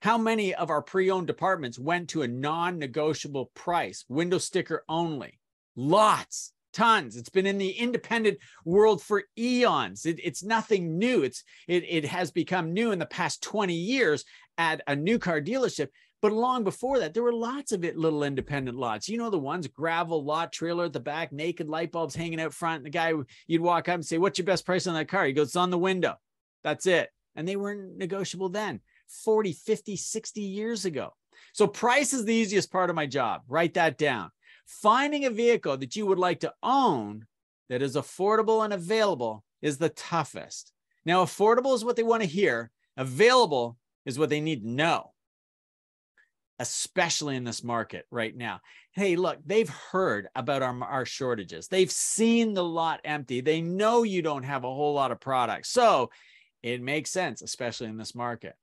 How many of our pre-owned departments went to a non-negotiable price, window sticker only? Lots. Tons. It's been in the independent world for eons. It's nothing new. It has become new in the past 20 years at a new car dealership, But long before that, there were lots of little independent lots. You know, the ones, gravel lot, trailer at the back, naked light bulbs hanging out front. And the guy, you'd walk up and say, what's your best price on that car? He goes, it's on the window. That's it. And they weren't negotiable then, 40, 50, 60 years ago. So price is the easiest part of my job. Write that down. Finding a vehicle that you would like to own that is affordable and available is the toughest. Now, affordable is what they want to hear. Available is what they need to know, especially in this market right now. Hey, look, they've heard about our shortages. They've seen the lot empty. They know you don't have a whole lot of products. So it makes sense, especially in this market.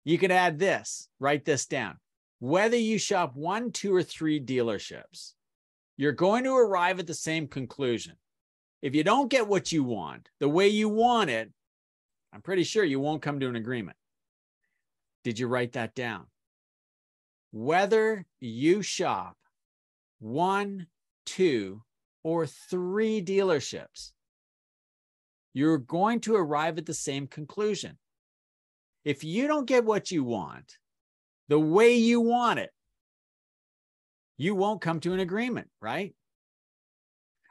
You could add this, write this down. Whether you shop 1, 2, or 3 dealerships, you're going to arrive at the same conclusion. If you don't get what you want, the way you want it, I'm pretty sure you won't come to an agreement. Did you write that down? Whether you shop 1, 2, or 3 dealerships, you're going to arrive at the same conclusion. If you don't get what you want, the way you want it, you won't come to an agreement, right?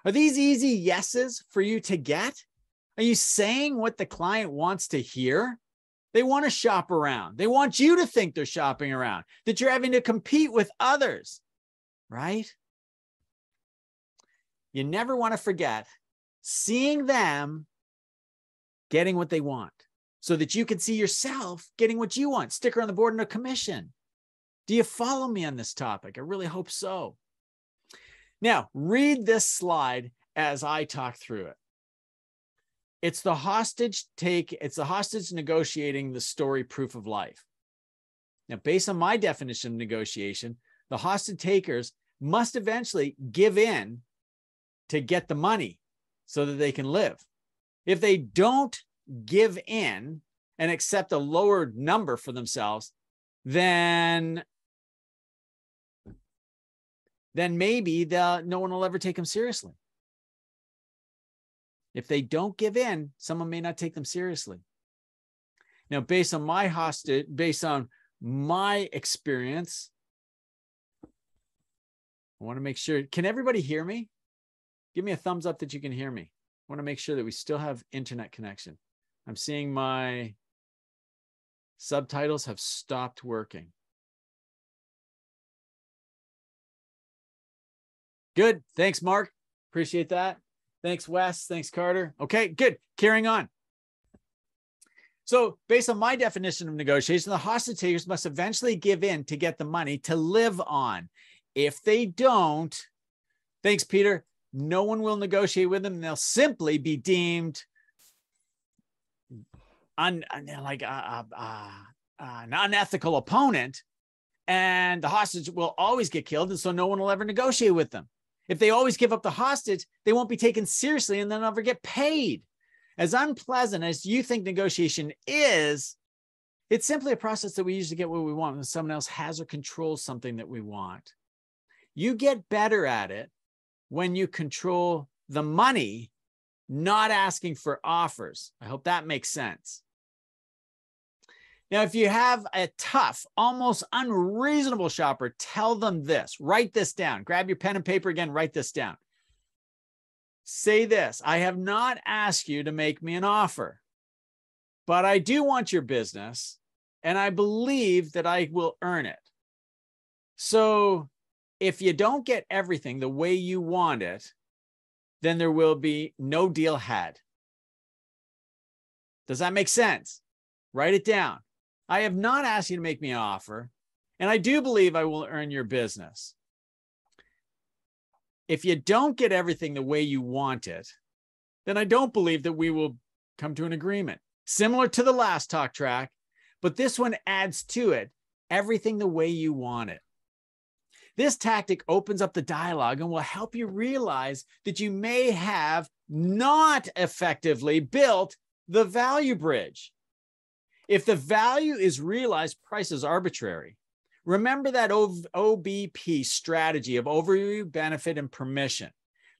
Are these easy yeses for you to get? Are you saying what the client wants to hear? They want to shop around. They want you to think they're shopping around, that you're having to compete with others, right? You never want to forget seeing them getting what they want so that you can see yourself getting what you want. Sticker on the board and a commission. Do you follow me on this topic? I really hope so. Now, read this slide as I talk through it. It's the hostage negotiating the story proof of life. Now, based on my definition of negotiation, the hostage takers must eventually give in to get the money so that they can live. If they don't give in and accept a lower number for themselves, then maybe no one will ever take them seriously. If they don't give in, someone may not take them seriously. Now, based on my experience, I want to make sure, can everybody hear me? Give me a thumbs up that you can hear me. I want to make sure that we still have internet connection. I'm seeing my subtitles have stopped working. Good. Thanks, Mark. Appreciate that. Thanks, Wes. Thanks, Carter. Okay, good. Carrying on. So based on my definition of negotiation, the hostage takers must eventually give in to get the money to live on. If they don't, thanks, Peter, no one will negotiate with them, and they'll simply be deemed an unethical opponent, and the hostage will always get killed, and so no one will ever negotiate with them. If they always give up the hostage, they won't be taken seriously and they'll never get paid. As unpleasant as you think negotiation is, it's simply a process that we use to get what we want when someone else has or controls something that we want. You get better at it when you control the money, not asking for offers. I hope that makes sense. Now, if you have a tough, almost unreasonable shopper, tell them this. Write this down. Grab your pen and paper again. Write this down. Say this. I have not asked you to make me an offer, but I do want your business, and I believe that I will earn it. So if you don't get everything the way you want it, then there will be no deal had. Does that make sense? Write it down. I have not asked you to make me an offer, and I do believe I will earn your business. If you don't get everything the way you want it, then I don't believe that we will come to an agreement. Similar to the last talk track, but this one adds to it everything the way you want it. This tactic opens up the dialogue and will help you realize that you may have not effectively built the value bridge. If the value is realized, price is arbitrary. Remember that OBP strategy of overview, benefit, and permission.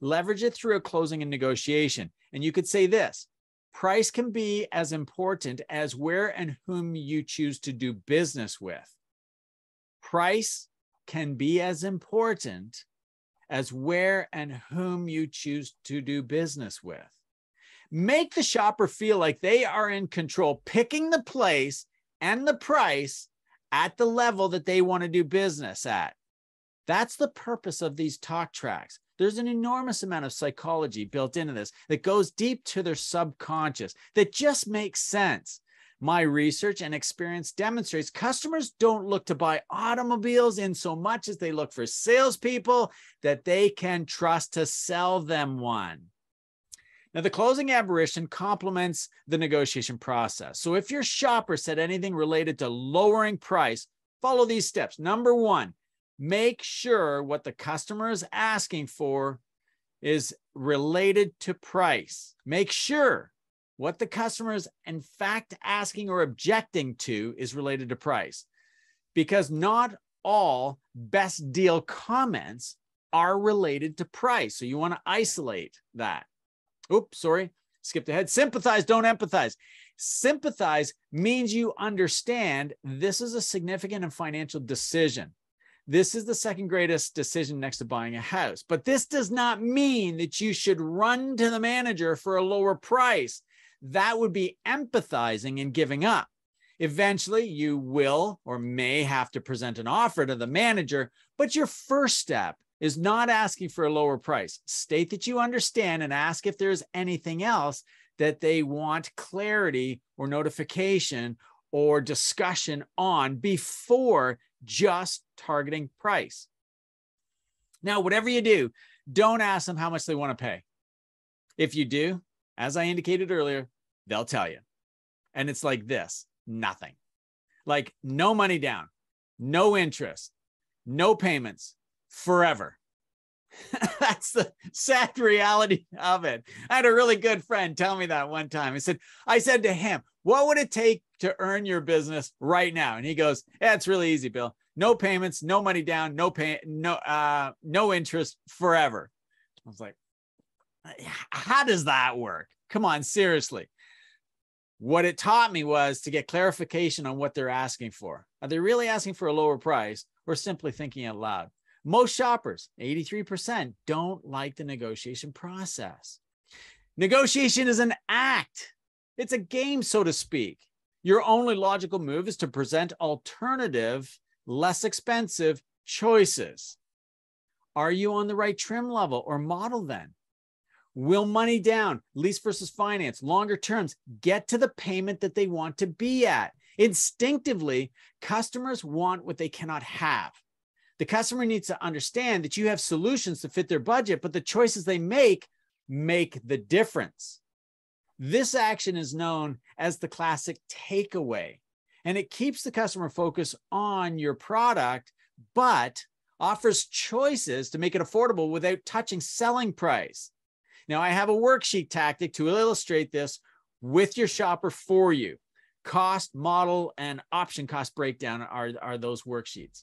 Leverage it through a closing and negotiation. And you could say this: price can be as important as where and whom you choose to do business with. price can be as important as where and whom you choose to do business with. Make the shopper feel like they are in control, picking the place and the price at the level that they want to do business at. That's the purpose of these talk tracks. There's an enormous amount of psychology built into this that goes deep to their subconscious that just makes sense. My research and experience demonstrates customers don't look to buy automobiles in so much as they look for salespeople that they can trust to sell them one. Now, the closing aberration complements the negotiation process. So if your shopper said anything related to lowering price, follow these steps. Number one, make sure what the customer is asking for is related to price. Make sure what the customer is in fact asking or objecting to is related to price, because not all best deal comments are related to price. So you want to isolate that. Oops, sorry, skipped ahead. Sympathize, don't empathize. Sympathize means you understand this is a significant and financial decision. This is the second greatest decision next to buying a house. But this does not mean that you should run to the manager for a lower price. That would be empathizing and giving up. Eventually, you will or may have to present an offer to the manager, but your first step is not asking for a lower price. State that you understand and ask if there's anything else that they want clarity or notification or discussion on before just targeting price. Now, whatever you do, don't ask them how much they want to pay. If you do, as I indicated earlier, they'll tell you. And it's like this, nothing. Like no money down, no interest, no payments, forever. That's the sad reality of it. I had a really good friend tell me that one time. I said to him, what would it take to earn your business right now? And he goes, yeah, it's really easy, Bill. No payments, no money down, no interest, forever. I was like, how does that work? Come on, seriously. What it taught me was to get clarification on what they're asking for. Are they really asking for a lower price or simply thinking out loud? Most shoppers, 83%, don't like the negotiation process. Negotiation is an act. It's a game, so to speak. Your only logical move is to present alternative, less expensive choices. Are you on the right trim level or model then? Will money down, lease versus finance, longer terms, get to the payment that they want to be at? Instinctively, customers want what they cannot have. The customer needs to understand that you have solutions to fit their budget, but the choices they make the difference. This action is known as the classic takeaway, and it keeps the customer focused on your product, but offers choices to make it affordable without touching selling price. Now, I have a worksheet tactic to illustrate this with your shopper for you. Cost, model, and option cost breakdown are those worksheets.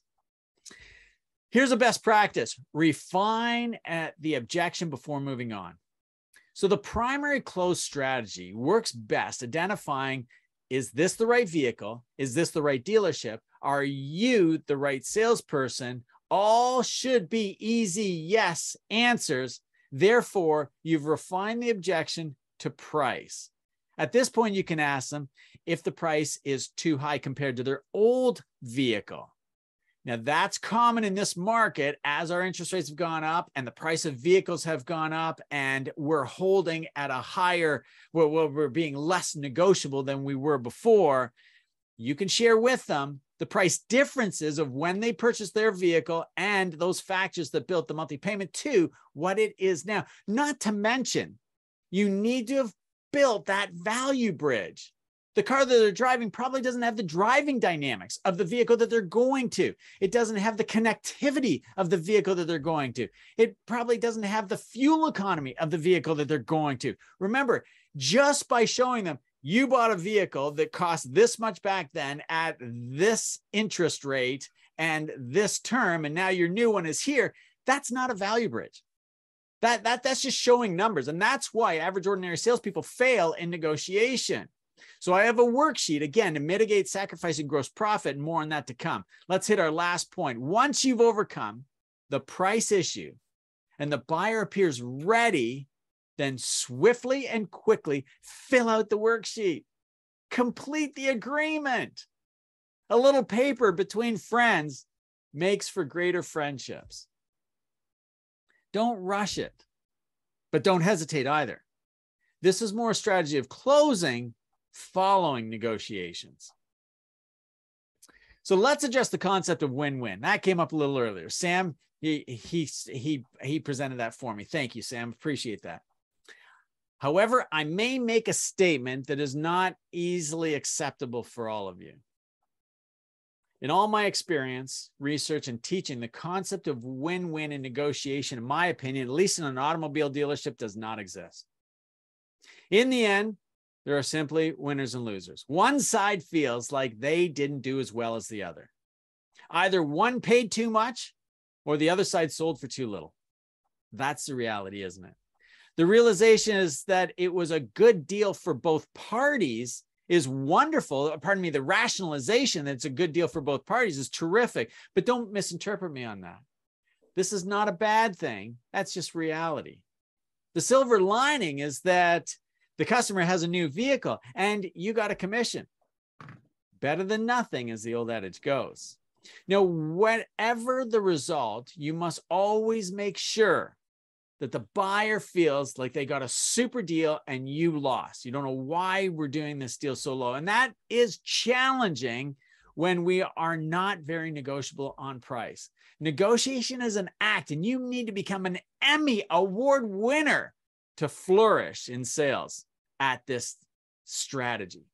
Here's a best practice. Refine at the objection before moving on. So the primary close strategy works best identifying, is this the right vehicle? Is this the right dealership? Are you the right salesperson? All should be easy yes answers. Therefore, you've refined the objection to price. At this point, you can ask them if the price is too high compared to their old vehicle. Now, that's common in this market as our interest rates have gone up and the price of vehicles have gone up, and we're holding at a higher, we're being less negotiable than we were before. You can share with them the price differences of when they purchased their vehicle and those factors that built the monthly payment to what it is now. Not to mention, you need to have built that value bridge. The car that they're driving probably doesn't have the driving dynamics of the vehicle that they're going to. It doesn't have the connectivity of the vehicle that they're going to. It probably doesn't have the fuel economy of the vehicle that they're going to. Remember, just by showing them you bought a vehicle that cost this much back then at this interest rate and this term, and now your new one is here, that's not a value bridge. That's just showing numbers. And that's why average ordinary salespeople fail in negotiation. So I have a worksheet, again, to mitigate sacrificing gross profit, and more on that to come. Let's hit our last point. Once you've overcome the price issue and the buyer appears ready, then swiftly and quickly fill out the worksheet. Complete the agreement. A little paper between friends makes for greater friendships. Don't rush it, but don't hesitate either. This is more a strategy of closing following negotiations. So let's address the concept of win-win. That came up a little earlier. Sam, he presented that for me. Thank you, Sam. Appreciate that. However, I may make a statement that is not easily acceptable for all of you. In all my experience, research, and teaching, the concept of win-win in negotiation, in my opinion, at least in an automobile dealership, does not exist. In the end, there are simply winners and losers. One side feels like they didn't do as well as the other. Either one paid too much or the other side sold for too little. That's the reality, isn't it? The realization is that it was a good deal for both parties is wonderful. Pardon me, the rationalization that it's a good deal for both parties is terrific, but don't misinterpret me on that. This is not a bad thing. That's just reality. The silver lining is that the customer has a new vehicle and you got a commission. Better than nothing, as the old adage goes. Now, whatever the result, you must always make sure that the buyer feels like they got a super deal and you lost. You don't know why we're doing this deal so low. And that is challenging when we are not very negotiable on price. Negotiation is an act, and you need to become an Emmy Award winner to flourish in sales at this strategy.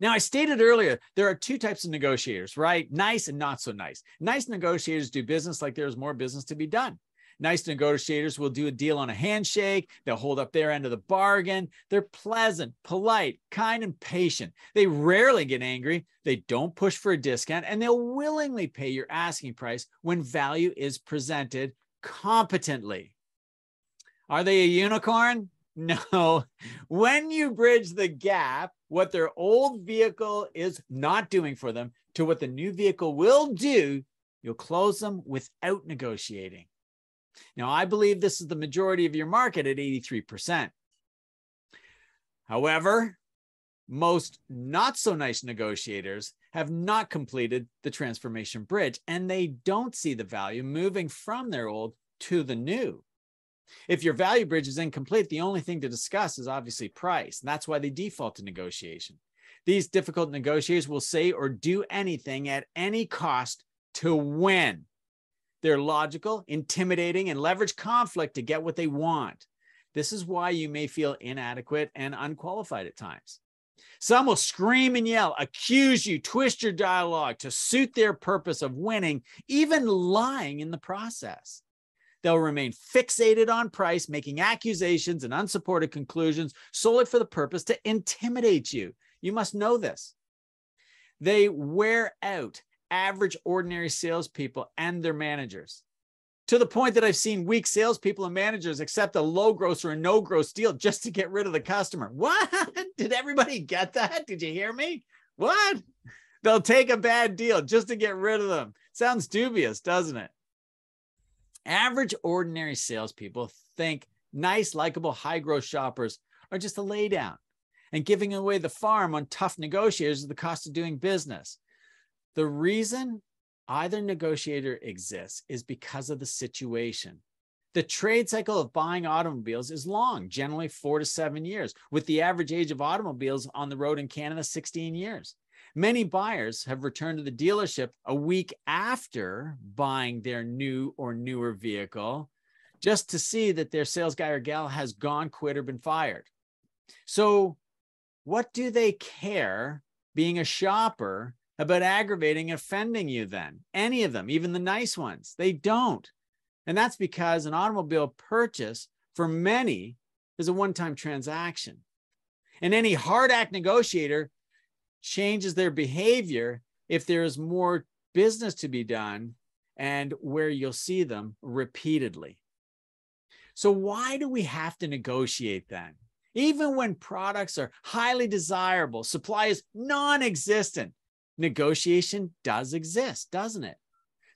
Now, I stated earlier, there are two types of negotiators, right? Nice and not so nice. Nice negotiators do business like there's more business to be done. Nice negotiators will do a deal on a handshake. They'll hold up their end of the bargain. They're pleasant, polite, kind, and patient. They rarely get angry. They don't push for a discount, and they'll willingly pay your asking price when value is presented competently. Are they a unicorn? No. When you bridge the gap, what their old vehicle is not doing for them to what the new vehicle will do, you'll close them without negotiating. Now, I believe this is the majority of your market at 83%. However, most not so nice negotiators have not completed the transformation bridge, and they don't see the value moving from their old to the new. If your value bridge is incomplete, the only thing to discuss is obviously price. And that's why they default to negotiation. These difficult negotiators will say or do anything at any cost to win. They're logical, intimidating, and leverage conflict to get what they want. This is why you may feel inadequate and unqualified at times. Some will scream and yell, accuse you, twist your dialogue to suit their purpose of winning, even lying in the process. They'll remain fixated on price, making accusations and unsupported conclusions solely for the purpose to intimidate you. You must know this. They wear out average, ordinary salespeople and their managers, to the point that I've seen weak salespeople and managers accept a low gross or a no gross deal just to get rid of the customer. What? Did everybody get that? Did you hear me? What? They'll take a bad deal just to get rid of them. Sounds dubious, doesn't it? Average, ordinary salespeople think nice, likable, high growth shoppers are just a laydown, and giving away the farm on tough negotiators is the cost of doing business. The reason either negotiator exists is because of the situation. The trade cycle of buying automobiles is long, generally 4 to 7 years, with the average age of automobiles on the road in Canada 16 years. Many buyers have returned to the dealership a week after buying their new or newer vehicle just to see that their sales guy or gal has gone, quit, or been fired. So what do they care, being a shopper, about aggravating and offending you then? Any of them, even the nice ones, they don't. And that's because an automobile purchase for many is a one-time transaction. And any hard act negotiator changes their behavior if there is more business to be done and where you'll see them repeatedly. So why do we have to negotiate then? Even when products are highly desirable, supply is non-existent, negotiation does exist, doesn't it?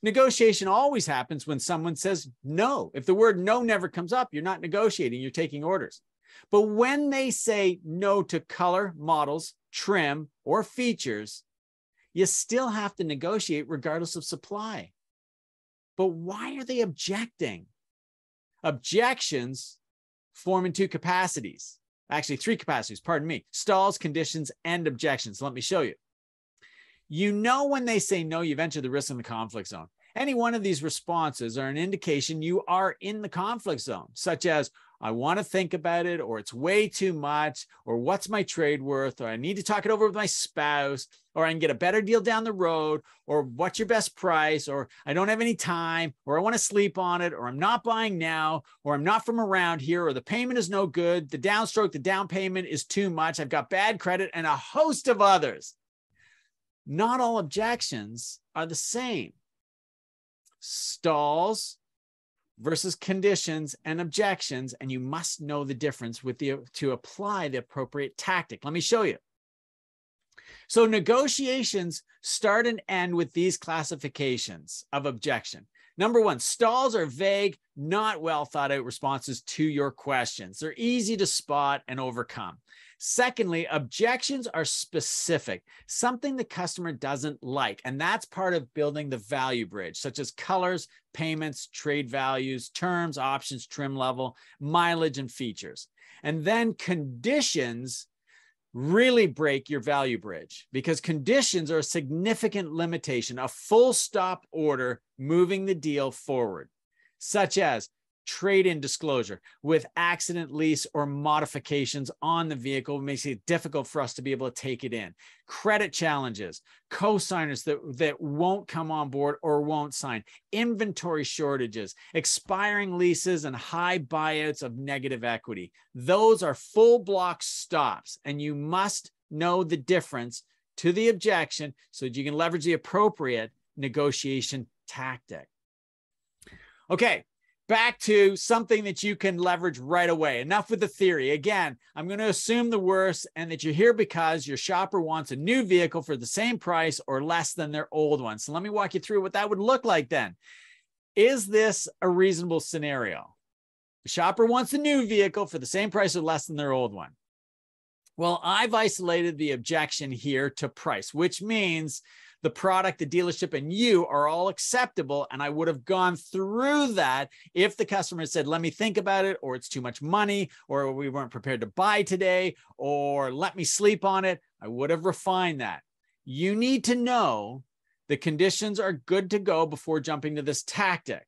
Negotiation always happens when someone says no. If the word no never comes up, you're not negotiating, you're taking orders. But when they say no to color, models, trim, or features, you still have to negotiate regardless of supply. But why are they objecting? Objections form in two capacities. Actually, three capacities, pardon me. Stalls, conditions, and objections. Let me show you. You know when they say no, you've entered the risk in the conflict zone. Any one of these responses are an indication you are in the conflict zone, such as, I want to think about it, or it's way too much, or what's my trade worth, or I need to talk it over with my spouse, or I can get a better deal down the road, or what's your best price, or I don't have any time, or I want to sleep on it, or I'm not buying now, or I'm not from around here, or the payment is no good, the downstroke, the down payment is too much, I've got bad credit, and a host of others. Not all objections are the same. Stalls versus conditions and objections, and you must know the difference to apply the appropriate tactic. Let me show you. So negotiations start and end with these classifications of objection. Number one, stalls are vague, not well thought out responses to your questions. They're easy to spot and overcome. Secondly, objections are specific, something the customer doesn't like, and that's part of building the value bridge, such as colors, payments, trade values, terms, options, trim level, mileage, and features. And then conditions really break your value bridge, because conditions are a significant limitation, a full stop order moving the deal forward, such as trade-in disclosure with accident, lease, or modifications on the vehicle makes it difficult for us to be able to take it in. Credit challenges, co-signers that won't come on board or won't sign, inventory shortages, expiring leases, and high buyouts of negative equity. Those are full block stops, and you must know the difference to the objection so that you can leverage the appropriate negotiation tactic. Okay. Back to something that you can leverage right away. Enough with the theory. Again, I'm going to assume the worst and that you're here because your shopper wants a new vehicle for the same price or less than their old one. So let me walk you through what that would look like then. Is this a reasonable scenario? The shopper wants a new vehicle for the same price or less than their old one. Well, I've isolated the objection here to price, which means the product, the dealership, and you are all acceptable. And I would have gone through that if the customer said, let me think about it, or it's too much money, or we weren't prepared to buy today, or let me sleep on it. I would have refined that. You need to know the conditions are good to go before jumping to this tactic.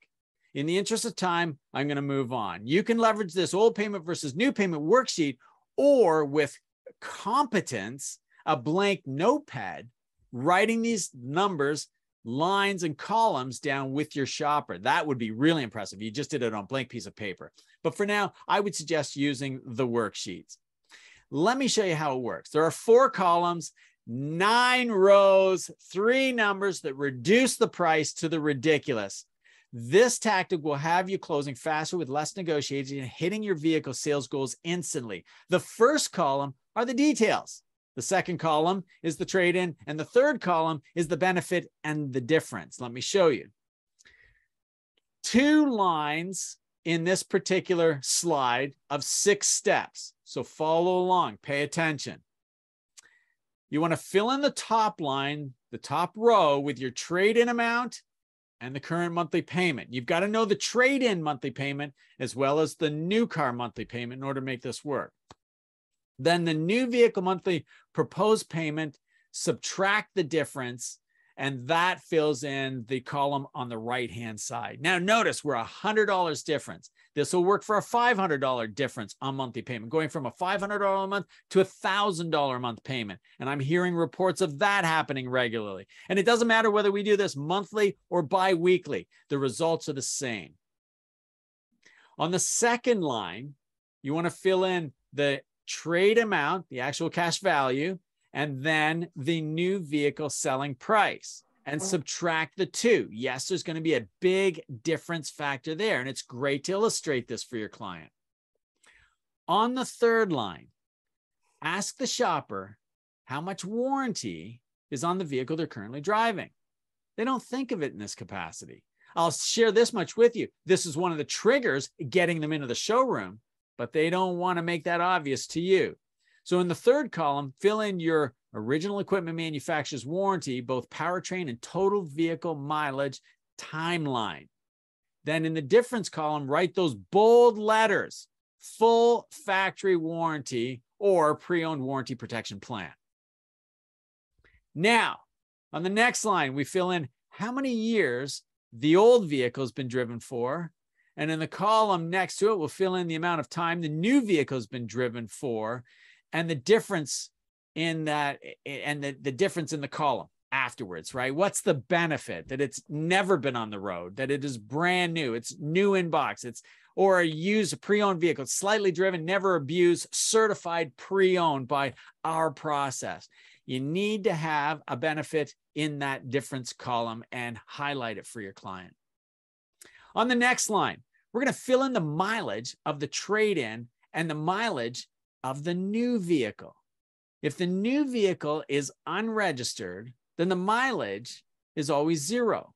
In the interest of time, I'm going to move on. You can leverage this old payment versus new payment worksheet, or with competence, a blank notepad, writing these numbers, lines, and columns down with your shopper. That would be really impressive. You just did it on a blank piece of paper. But for now, I would suggest using the worksheets. Let me show you how it works. There are 4 columns, 9 rows, 3 numbers that reduce the price to the ridiculous. This tactic will have you closing faster with less negotiating and hitting your vehicle sales goals instantly. The first column are the details. The second column is the trade-in, and the third column is the benefit and the difference. Let me show you. 2 lines in this particular slide of 6 steps. So follow along, pay attention. You want to fill in the top line, the top row, with your trade-in amount and the current monthly payment. You've got to know the trade-in monthly payment as well as the new car monthly payment in order to make this work. Then the new vehicle monthly proposed payment, subtract the difference, and that fills in the column on the right-hand side. Now notice we're $100 difference. This will work for a $500 difference on monthly payment, going from a $500 a month to a $1,000 a month payment. And I'm hearing reports of that happening regularly. And it doesn't matter whether we do this monthly or bi-weekly. The results are the same. On the second line, you want to fill in the trade amount, the actual cash value, and then the new vehicle selling price, and subtract the 2. Yes, there's going to be a big difference factor there, and it's great to illustrate this for your client. On the third line, ask the shopper how much warranty is on the vehicle they're currently driving. They don't think of it in this capacity. I'll share this much with you. This is one of the triggers getting them into the showroom, but they don't want to make that obvious to you. So in the third column, fill in your original equipment manufacturer's warranty, both powertrain and total vehicle mileage timeline. Then in the difference column, write those bold letters, full factory warranty or pre-owned warranty protection plan. Now, on the next line, we fill in how many years the old vehicle has been driven for. And in the column next to it, we'll fill in the amount of time the new vehicle has been driven for and the difference in that, and the difference in the column afterwards, right? What's the benefit? That it's never been on the road, that it is brand new, it's new in box, it's or a used pre-owned vehicle, slightly driven, never abused, certified pre-owned by our process. You need to have a benefit in that difference column and highlight it for your client. On the next line, we're going to fill in the mileage of the trade-in and the mileage of the new vehicle. If the new vehicle is unregistered, then the mileage is always 0.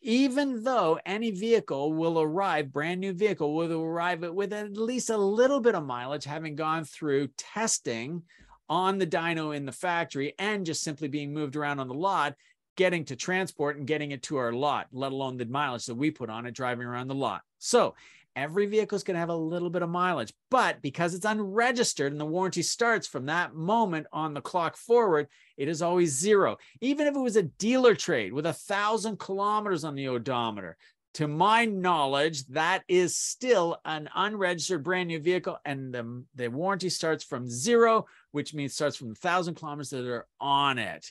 Even though any vehicle will arrive, brand new vehicle will arrive with at least a little bit of mileage, having gone through testing on the dyno in the factory and just simply being moved around on the lot, getting to transport and getting it to our lot, let alone the mileage that we put on it driving around the lot. So every vehicle is going to have a little bit of mileage, but because it's unregistered and the warranty starts from that moment on the clock forward, it is always 0. Even if it was a dealer trade with 1,000 kilometers on the odometer, to my knowledge, that is still an unregistered brand new vehicle, and the warranty starts from 0, which means starts from 1,000 kilometers that are on it.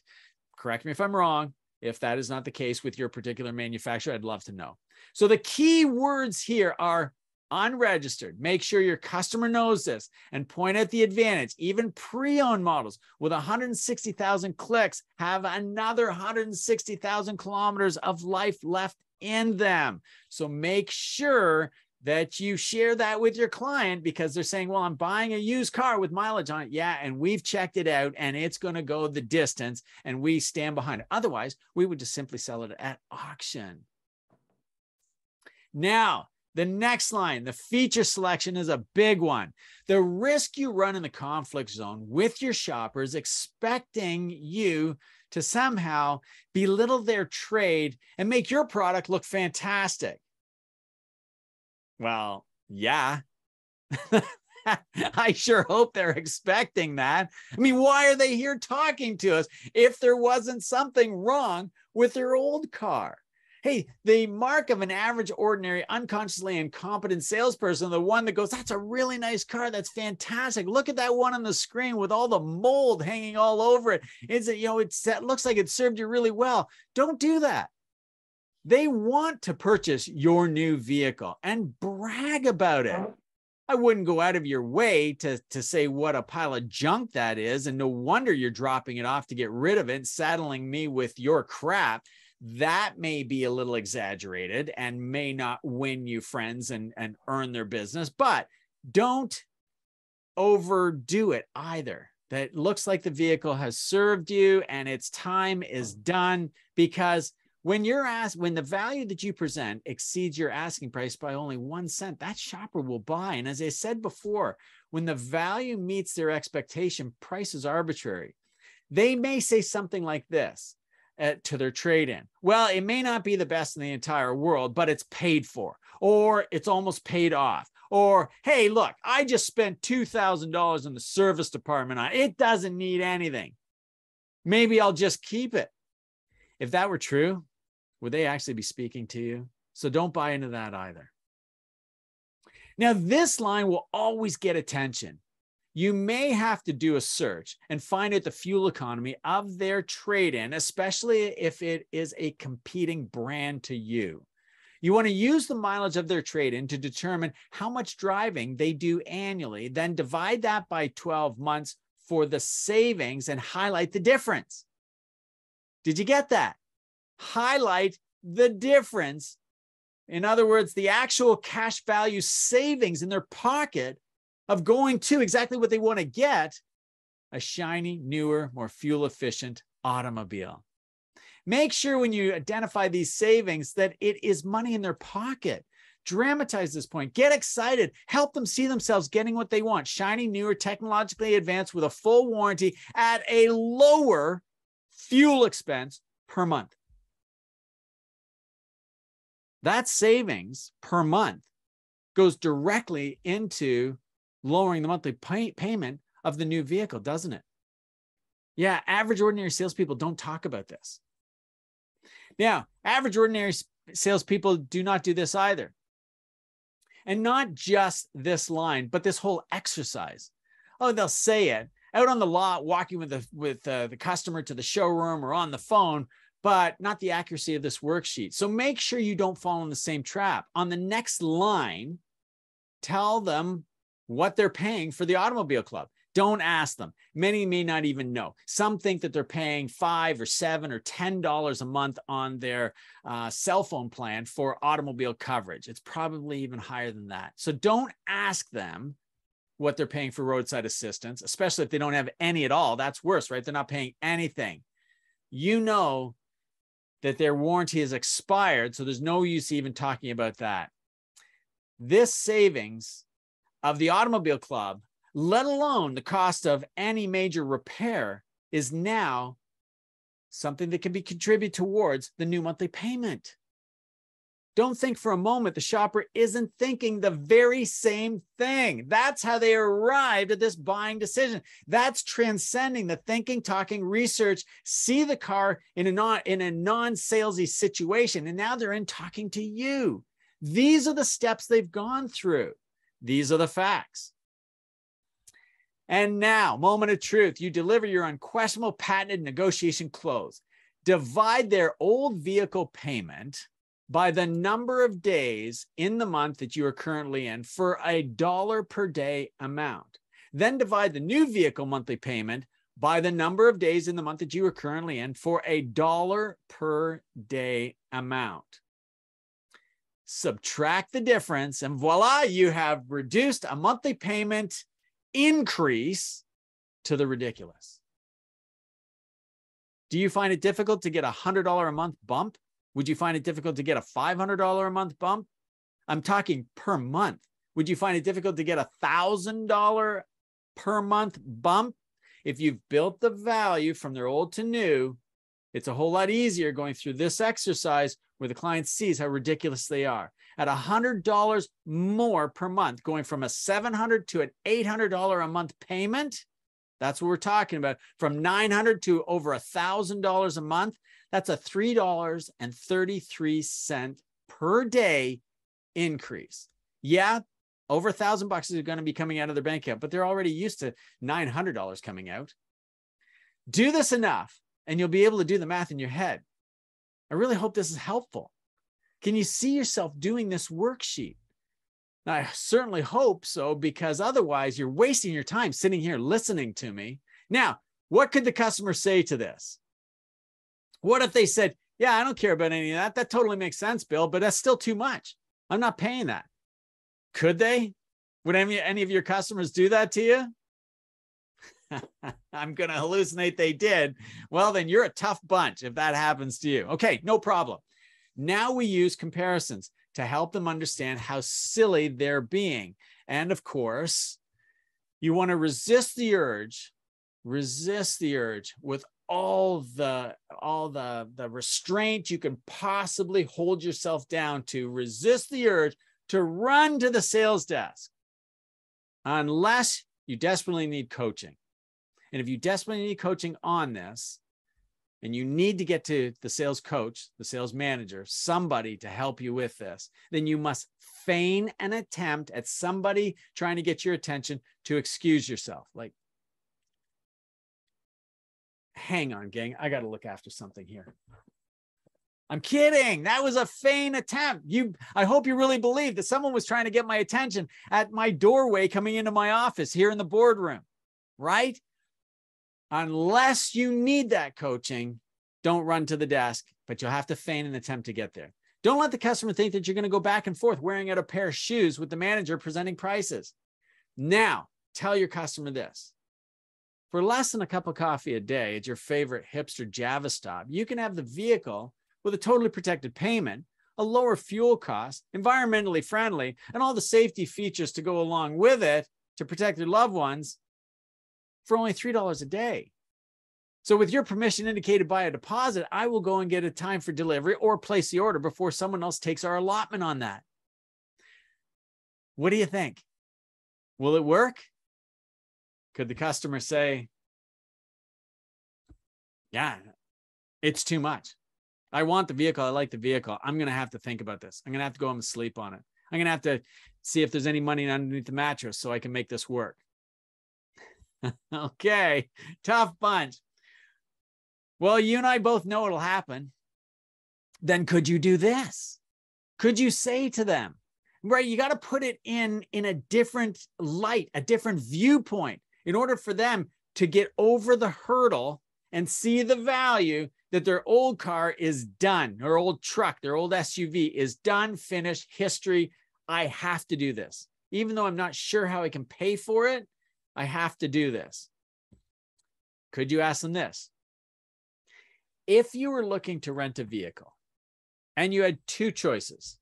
Correct me if I'm wrong. If that is not the case with your particular manufacturer, I'd love to know. So the key words here are unregistered. Make sure your customer knows this and point out the advantage. Even pre-owned models with 160,000 clicks have another 160,000 kilometers of life left in them. So make sure that you share that with your client, because they're saying, well, I'm buying a used car with mileage on it. Yeah, and we've checked it out and it's going to go the distance and we stand behind it. Otherwise, we would just simply sell it at auction. Now, the next line, the feature selection, is a big one. The risk you run in the conflict zone with your shoppers, expecting you to somehow belittle their trade and make your product look fantastic. Well, yeah, I sure hope they're expecting that. I mean, why are they here talking to us if there wasn't something wrong with their old car? Hey, the mark of an average, ordinary, unconsciously incompetent salesperson, the one that goes, that's a really nice car, that's fantastic. Look at that one on the screen with all the mold hanging all over it. It looks like it served you really well. Don't do that. They want to purchase your new vehicle and brag about it. I wouldn't go out of your way to say what a pile of junk that is, and no wonder you're dropping it off to get rid of it and saddling me with your crap. That may be a little exaggerated and may not win you friends and earn their business, but don't overdo it either. That looks like the vehicle has served you and its time is done, because when the value that you present exceeds your asking price by only 1 cent, that shopper will buy. And as I said before, when the value meets their expectation, price is arbitrary. They may say something like this to their trade-in. Well, it may not be the best in the entire world, but it's paid for, or it's almost paid off. Or, hey, look, I just spent $2,000 in the service department on it. It doesn't need anything. Maybe I'll just keep it. If that were true, would they actually be speaking to you? So don't buy into that either. Now, this line will always get attention. You may have to do a search and find out the fuel economy of their trade-in, especially if it is a competing brand to you. You want to use the mileage of their trade-in to determine how much driving they do annually, then divide that by 12 months for the savings and highlight the difference. Did you get that? Highlight the difference. In other words, the actual cash value savings in their pocket of going to exactly what they want to get, a shiny, newer, more fuel-efficient automobile. Make sure when you identify these savings that it is money in their pocket. Dramatize this point. Get excited. Help them see themselves getting what they want. Shiny, newer, technologically advanced with a full warranty at a lower fuel expense per month. That savings per month goes directly into lowering the monthly payment of the new vehicle, doesn't it? Yeah, average ordinary salespeople don't talk about this. Now, average ordinary salespeople do not do this either. And not just this line, but this whole exercise. Oh, they'll say it out on the lot, walking with the customer to the showroom or on the phone, but not the accuracy of this worksheet. So make sure you don't fall in the same trap. On the next line, tell them what they're paying for the automobile club. Don't ask them. Many may not even know. Some think that they're paying $5 or $7 or $10 a month on their cell phone plan for automobile coverage. It's probably even higher than that. So don't ask them what they're paying for roadside assistance, especially if they don't have any at all. That's worse, right? They're not paying anything. You know that their warranty is expired, so there's no use even talking about that. This savings of the automobile club, let alone the cost of any major repair, is now something that can be contributed towards the new monthly payment. Don't think for a moment the shopper isn't thinking the very same thing. That's how they arrived at this buying decision. That's transcending the thinking, talking, research, see the car in a non-salesy situation, and now they're in talking to you. These are the steps they've gone through. These are the facts. And now, moment of truth, you deliver your unquestionable patented negotiation close. Divide their old vehicle payment by the number of days in the month that you are currently in for $1 per day amount. Then divide the new vehicle monthly payment by the number of days in the month that you are currently in for $1 per day amount. Subtract the difference, and voila, you have reduced a monthly payment increase to the ridiculous. Do you find it difficult to get a $100 a month bump? Would you find it difficult to get a $500 a month bump? I'm talking per month. Would you find it difficult to get a $1,000 per month bump? If you've built the value from their old to new, it's a whole lot easier going through this exercise where the client sees how ridiculous they are. At $100 more per month, going from a $700 to an $800 a month payment, that's what we're talking about. From $900 to over $1,000 a month, that's a $3.33 per day increase. Yeah, over $1,000 is going to be coming out of their bank account, but they're already used to $900 coming out. Do this enough, and you'll be able to do the math in your head. I really hope this is helpful. Can you see yourself doing this worksheet? Now, I certainly hope so, because otherwise you're wasting your time sitting here listening to me. Now, what could the customer say to this? What if they said, yeah, I don't care about any of that. That totally makes sense, Bill, but that's still too much. I'm not paying that. Could they? Would any of your customers do that to you? I'm going to hallucinate they did. Well, then you're a tough bunch if that happens to you. Okay, no problem. Now we use comparisons to help them understand how silly they're being. And of course, you want to resist the urge with all the restraint you can possibly hold yourself down to. Resist the urge to run to the sales desk unless you desperately need coaching. And if you desperately need coaching on this, and you need to get to the sales coach, the sales manager, somebody to help you with this, then you must feign an attempt at somebody trying to get your attention to excuse yourself. Like, hang on, gang, I got to look after something here. I'm kidding. That was a feign attempt. I hope you really believe that someone was trying to get my attention at my doorway coming into my office here in the boardroom, right? Unless you need that coaching, don't run to the desk, but you'll have to feign an attempt to get there. Don't let the customer think that you're going to go back and forth wearing out a pair of shoes with the manager presenting prices. Now, tell your customer this. For less than a cup of coffee a day at your favorite hipster Java stop, you can have the vehicle with a totally protected payment, a lower fuel cost, environmentally friendly, and all the safety features to go along with it to protect your loved ones for only $3 a day. So with your permission indicated by a deposit, I will go and get a time for delivery or place the order before someone else takes our allotment on that. What do you think? Will it work? Could the customer say, yeah, it's too much. I want the vehicle. I like the vehicle. I'm going to have to think about this. I'm going to have to go home and sleep on it. I'm going to have to see if there's any money underneath the mattress so I can make this work. Okay, tough bunch. Well, you and I both know it'll happen. Then could you do this? Could you say to them, right? You got to put it in a different light, a different viewpoint in order for them to get over the hurdle and see the value that their old car is done, their old truck, their old SUV is done, finished, history. I have to do this. Even though I'm not sure how I can pay for it, I have to do this. Could you ask them this? If you were looking to rent a vehicle and you had two choices,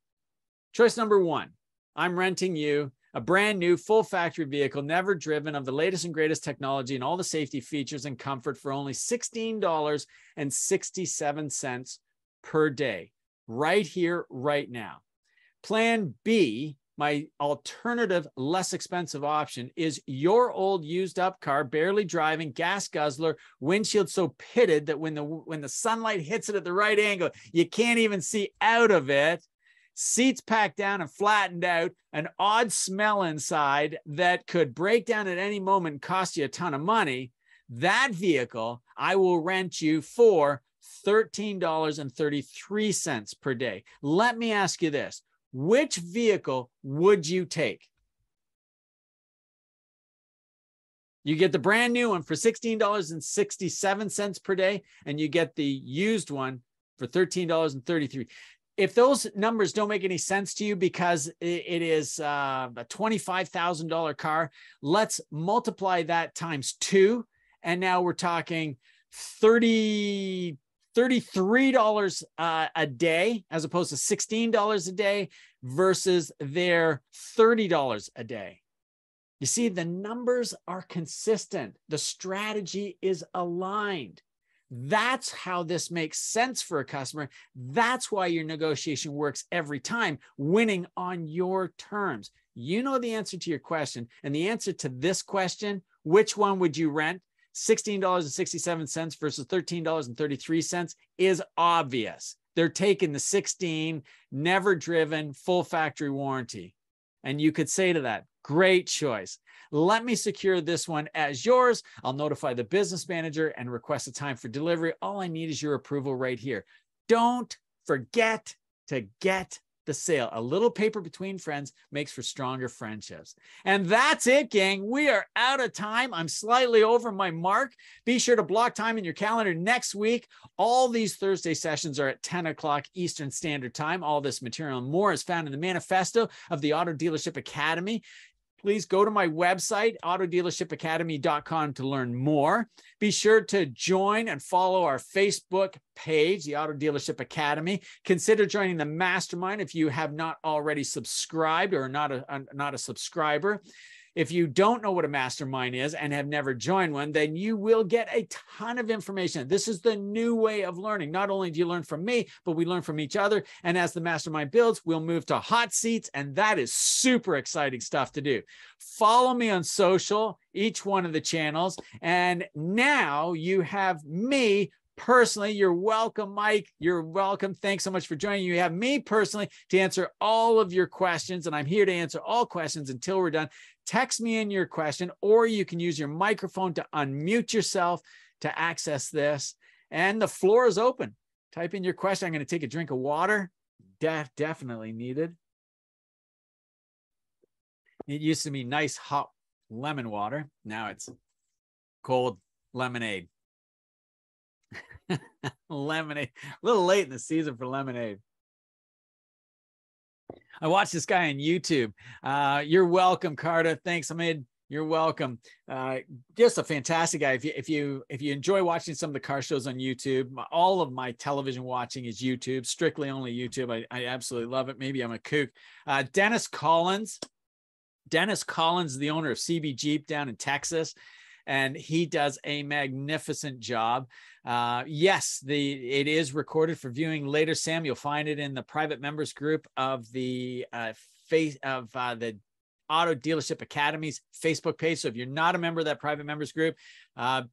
choice number one, I'm renting you a brand new full factory vehicle, never driven, of the latest and greatest technology and all the safety features and comfort for only $16.67 per day, right here, right now. Plan B, my alternative, less expensive option, is your old used up car, barely driving, gas guzzler, windshield so pitted that when the sunlight hits it at the right angle, you can't even see out of it. Seats packed down and flattened out, an odd smell inside that could break down at any moment and cost you a ton of money. That vehicle I will rent you for $13.33 per day. Let me ask you this. Which vehicle would you take? You get the brand new one for $16.67 per day, and you get the used one for $13.33. If those numbers don't make any sense to you because it is a $25,000 car, let's multiply that times 2. And now we're talking $33 a day as opposed to $16 a day versus their $30 a day. You see, the numbers are consistent. The strategy is aligned. That's how this makes sense for a customer. That's why your negotiation works every time, winning on your terms. You know the answer to your question, and the answer to this question, which one would you rent? $16.67 versus $13.33 is obvious. They're taking the 16, never driven, full factory warranty. And you could say to that, great choice. Let me secure this one as yours. I'll notify the business manager and request a time for delivery. All I need is your approval right here. Don't forget to get the sale. A little paper between friends makes for stronger friendships. And that's it, gang. We are out of time. I'm slightly over my mark. Be sure to block time in your calendar next week. All these Thursday sessions are at 10 o'clock Eastern Standard Time. All this material and more is found in the manifesto of the Auto Dealership Academy. Please go to my website, autodealershipacademy.com, to learn more. Be sure to join and follow our Facebook page, the Auto Dealership Academy. Consider joining the mastermind if you have not already subscribed or not a subscriber. If you don't know what a mastermind is and have never joined one, then you will get a ton of information. This is the new way of learning. Not only do you learn from me, but we learn from each other. And as the mastermind builds, we'll move to hot seats. And that is super exciting stuff to do. Follow me on social, each one of the channels. And now you have me personally. You're welcome, Mike. You're welcome. Thanks so much for joining. You have me personally to answer all of your questions. And I'm here to answer all questions until we're done. Text me in your question, or you can use your microphone to unmute yourself to access this. And the floor is open. Type in your question. I'm going to take a drink of water. Definitely needed. It used to be nice hot lemon water. Now it's cold lemonade. Lemonade. A little late in the season for lemonade. I watched this guy on YouTube. You're welcome, Carter. Thanks, Hamid. You're welcome. Just a fantastic guy. If you enjoy watching some of the car shows on YouTube, all of my television watching is YouTube, strictly only YouTube. I absolutely love it. Maybe I'm a kook. Dennis Collins. Dennis Collins, the owner of CB Jeep down in Texas, and he does a magnificent job. Yes, it is recorded for viewing later, Sam. You'll find it in the private members group of the the Auto Dealership Academy's Facebook page. So if you're not a member of that private members group,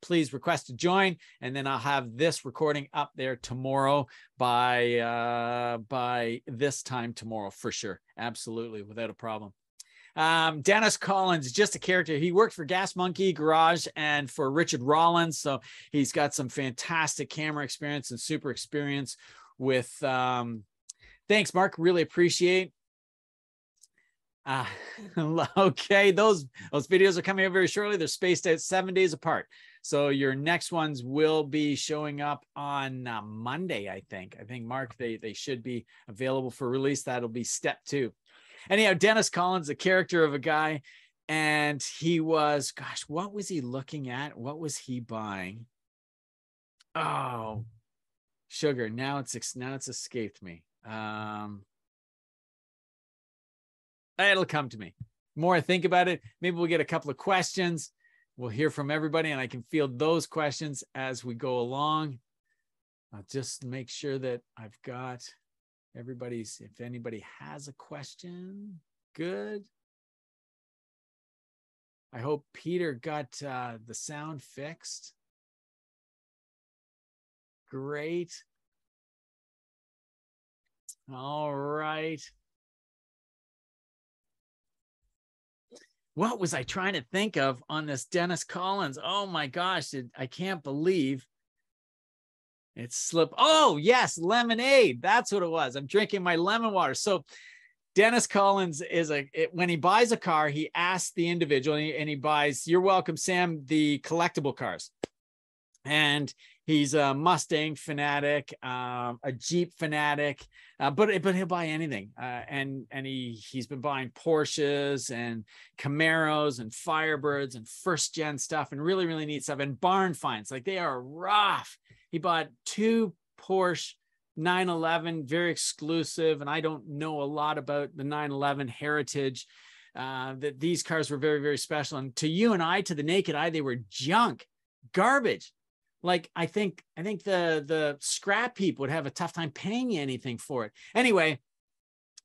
please request to join, and then I'll have this recording up there tomorrow by this time tomorrow for sure. Absolutely, without a problem. Dennis Collins, just a character. He worked for Gas Monkey Garage and for Richard Rollins. So he's got some fantastic camera experience and super experience with, thanks, Mark. Really appreciate. Okay. Those videos are coming out very shortly. They're spaced out 7 days apart. So your next ones will be showing up on Monday, I think. Mark, they should be available for release. That'll be step 2. Anyhow, Dennis Collins, the character of a guy, and he was, gosh, what was he looking at? What was he buying? Oh, sugar. Now it's escaped me. It'll come to me. The more I think about it, maybe we'll get a couple of questions. We'll hear from everybody, and I can field those questions as we go along. I'll just make sure that I've got everybody's, if anybody has a question, good. I hope Peter got the sound fixed. Great. All right. What was I trying to think of on this Dennis Collins? Oh my gosh, I can't believe it slipped. Oh, yes, lemonade. That's what it was. I'm drinking my lemon water. So Dennis Collins is when he buys a car, he asks the individual, and he buys, you're welcome, Sam, the collectible cars. And he's a Mustang fanatic, a Jeep fanatic, but he'll buy anything. And he's been buying Porsches and Camaros and Firebirds and first gen stuff and really, really neat stuff. And barn finds, like they are rough. He bought 2 Porsche 911, very exclusive. And I don't know a lot about the 911 heritage, that these cars were very, very special. And to you and I, to the naked eye, they were junk, garbage. Like, I think the scrap heap would have a tough time paying you anything for it. Anyway,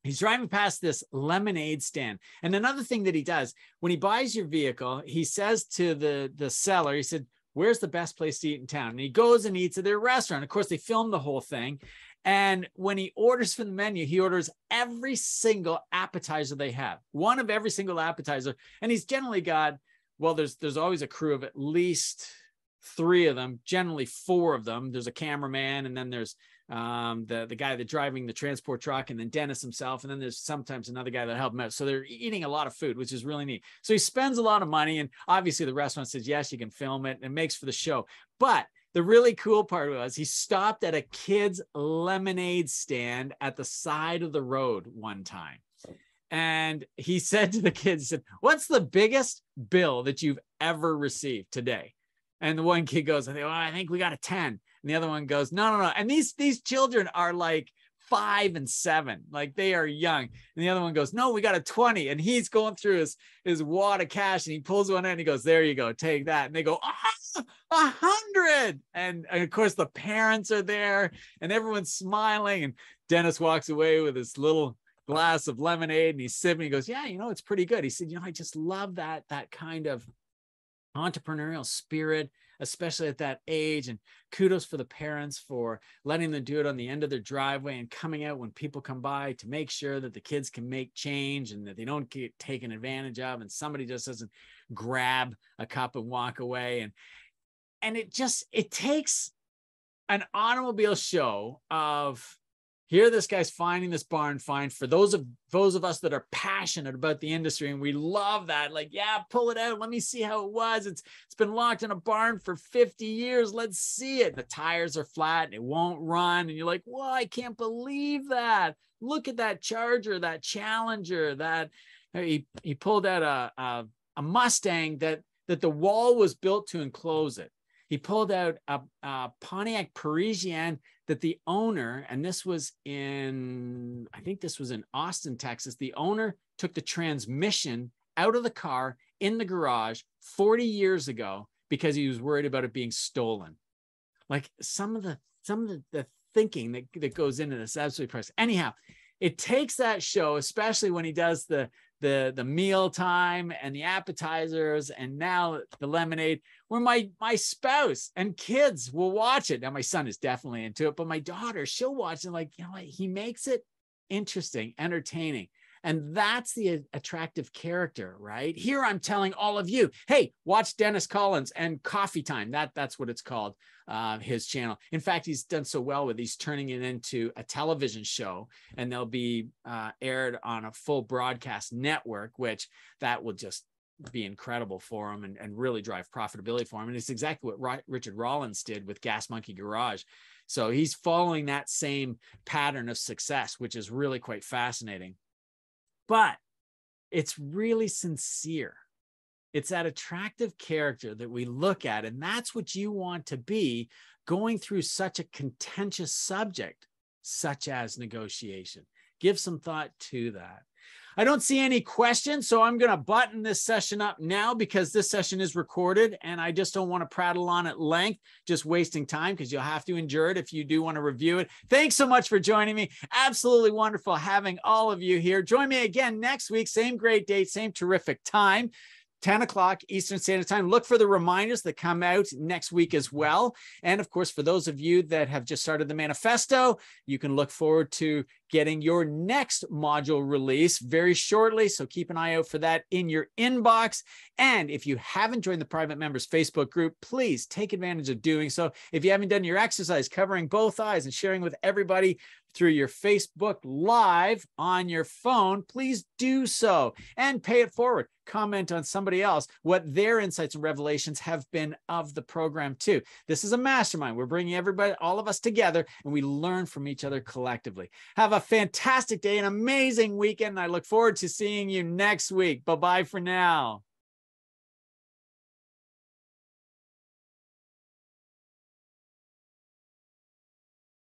he's driving past this lemonade stand. And another thing that he does, when he buys your vehicle, he says to the seller, he said, where's the best place to eat in town? And he goes and eats at their restaurant. Of course, they film the whole thing. And when he orders from the menu, he orders every single appetizer they have, one of every single appetizer. And he's generally got, well, there's always a crew of at least 3 of them, generally 4 of them. There's a cameraman, and then there's the guy that's driving the transport truck, and then Dennis himself, and then there's sometimes another guy that help him out. So they're eating a lot of food, which is really neat. So he spends a lot of money, and obviously the restaurant says, yes, you can film it, and it makes for the show. But the really cool part was he stopped at a kid's lemonade stand at the side of the road one time. And he said to the kids, he said, what's the biggest bill that you've ever received today? And the one kid goes, I think we got a 10. And the other one goes, no. And these children are like 5 and 7, like they are young. And the other one goes, no, we got a 20. And he's going through his wad of cash, and he pulls one out and he goes, there you go, take that. And they go, 100. And of course the parents are there and everyone's smiling. And Dennis walks away with his little glass of lemonade, and he's sipping. He goes, yeah, it's pretty good. He said, I just love that kind of entrepreneurial spirit, especially at that age. And kudos for the parents for letting them do it on the end of their driveway and coming out when people come by to make sure that the kids can make change and that they don't get taken advantage of, and somebody just doesn't grab a cup and walk away. And it takes an automobile show of Here, this guy's finding this barn find for those of us that are passionate about the industry, and we love that. Like, yeah, pull it out. Let me see how it was. It's been locked in a barn for 50 years. Let's see it. The tires are flat and it won't run. And you're like, well, I can't believe that. Look at that Charger, that Challenger, that he pulled out a Mustang that the wall was built to enclose it. He pulled out a Pontiac Parisienne that the owner, and this was in, I think this was in Austin, Texas, the owner took the transmission out of the car in the garage 40 years ago because he was worried about it being stolen. Like some of the thinking that goes into this, absolutely priceless. Anyhow, it takes that show, especially when he does the meal time and the appetizers and now the lemonade, where my spouse and kids will watch it. Now my son is definitely into it, but my daughter, she'll watch it like, you know what, he makes it interesting, entertaining. And that's the attractive character, right? Here I'm telling all of you, hey, watch Dennis Collins and Coffee Time. That's what it's called, his channel. In fact, he's done so well with, he's turning it into a television show, and they'll be aired on a full broadcast network, which that will just be incredible for him and really drive profitability for him. And it's exactly what Richard Rollins did with Gas Monkey Garage. So he's following that same pattern of success, which is really quite fascinating. But it's really sincere. It's that attractive character that we look at, and that's what you want to be going through such a contentious subject, such as negotiation. Give some thought to that. I don't see any questions, so I'm going to button this session up now because this session is recorded and I just don't want to prattle on at length, just wasting time, because you'll have to endure it if you do want to review it. Thanks so much for joining me. Absolutely wonderful having all of you here. Join me again next week, same great date, same terrific time. 10 o'clock Eastern Standard Time. Look for the reminders that come out next week as well. And of course, for those of you that have just started the manifesto, you can look forward to getting your next module release very shortly. So keep an eye out for that in your inbox. And if you haven't joined the private members Facebook group, please take advantage of doing so. If you haven't done your exercise covering both eyes and sharing with everybody through your Facebook Live on your phone, please do so and pay it forward. Comment on somebody else what their insights and revelations have been of the program too. This is a mastermind. We're bringing everybody, all of us together, and we learn from each other collectively. Have a fantastic day, an amazing weekend. And I look forward to seeing you next week. Bye-bye for now.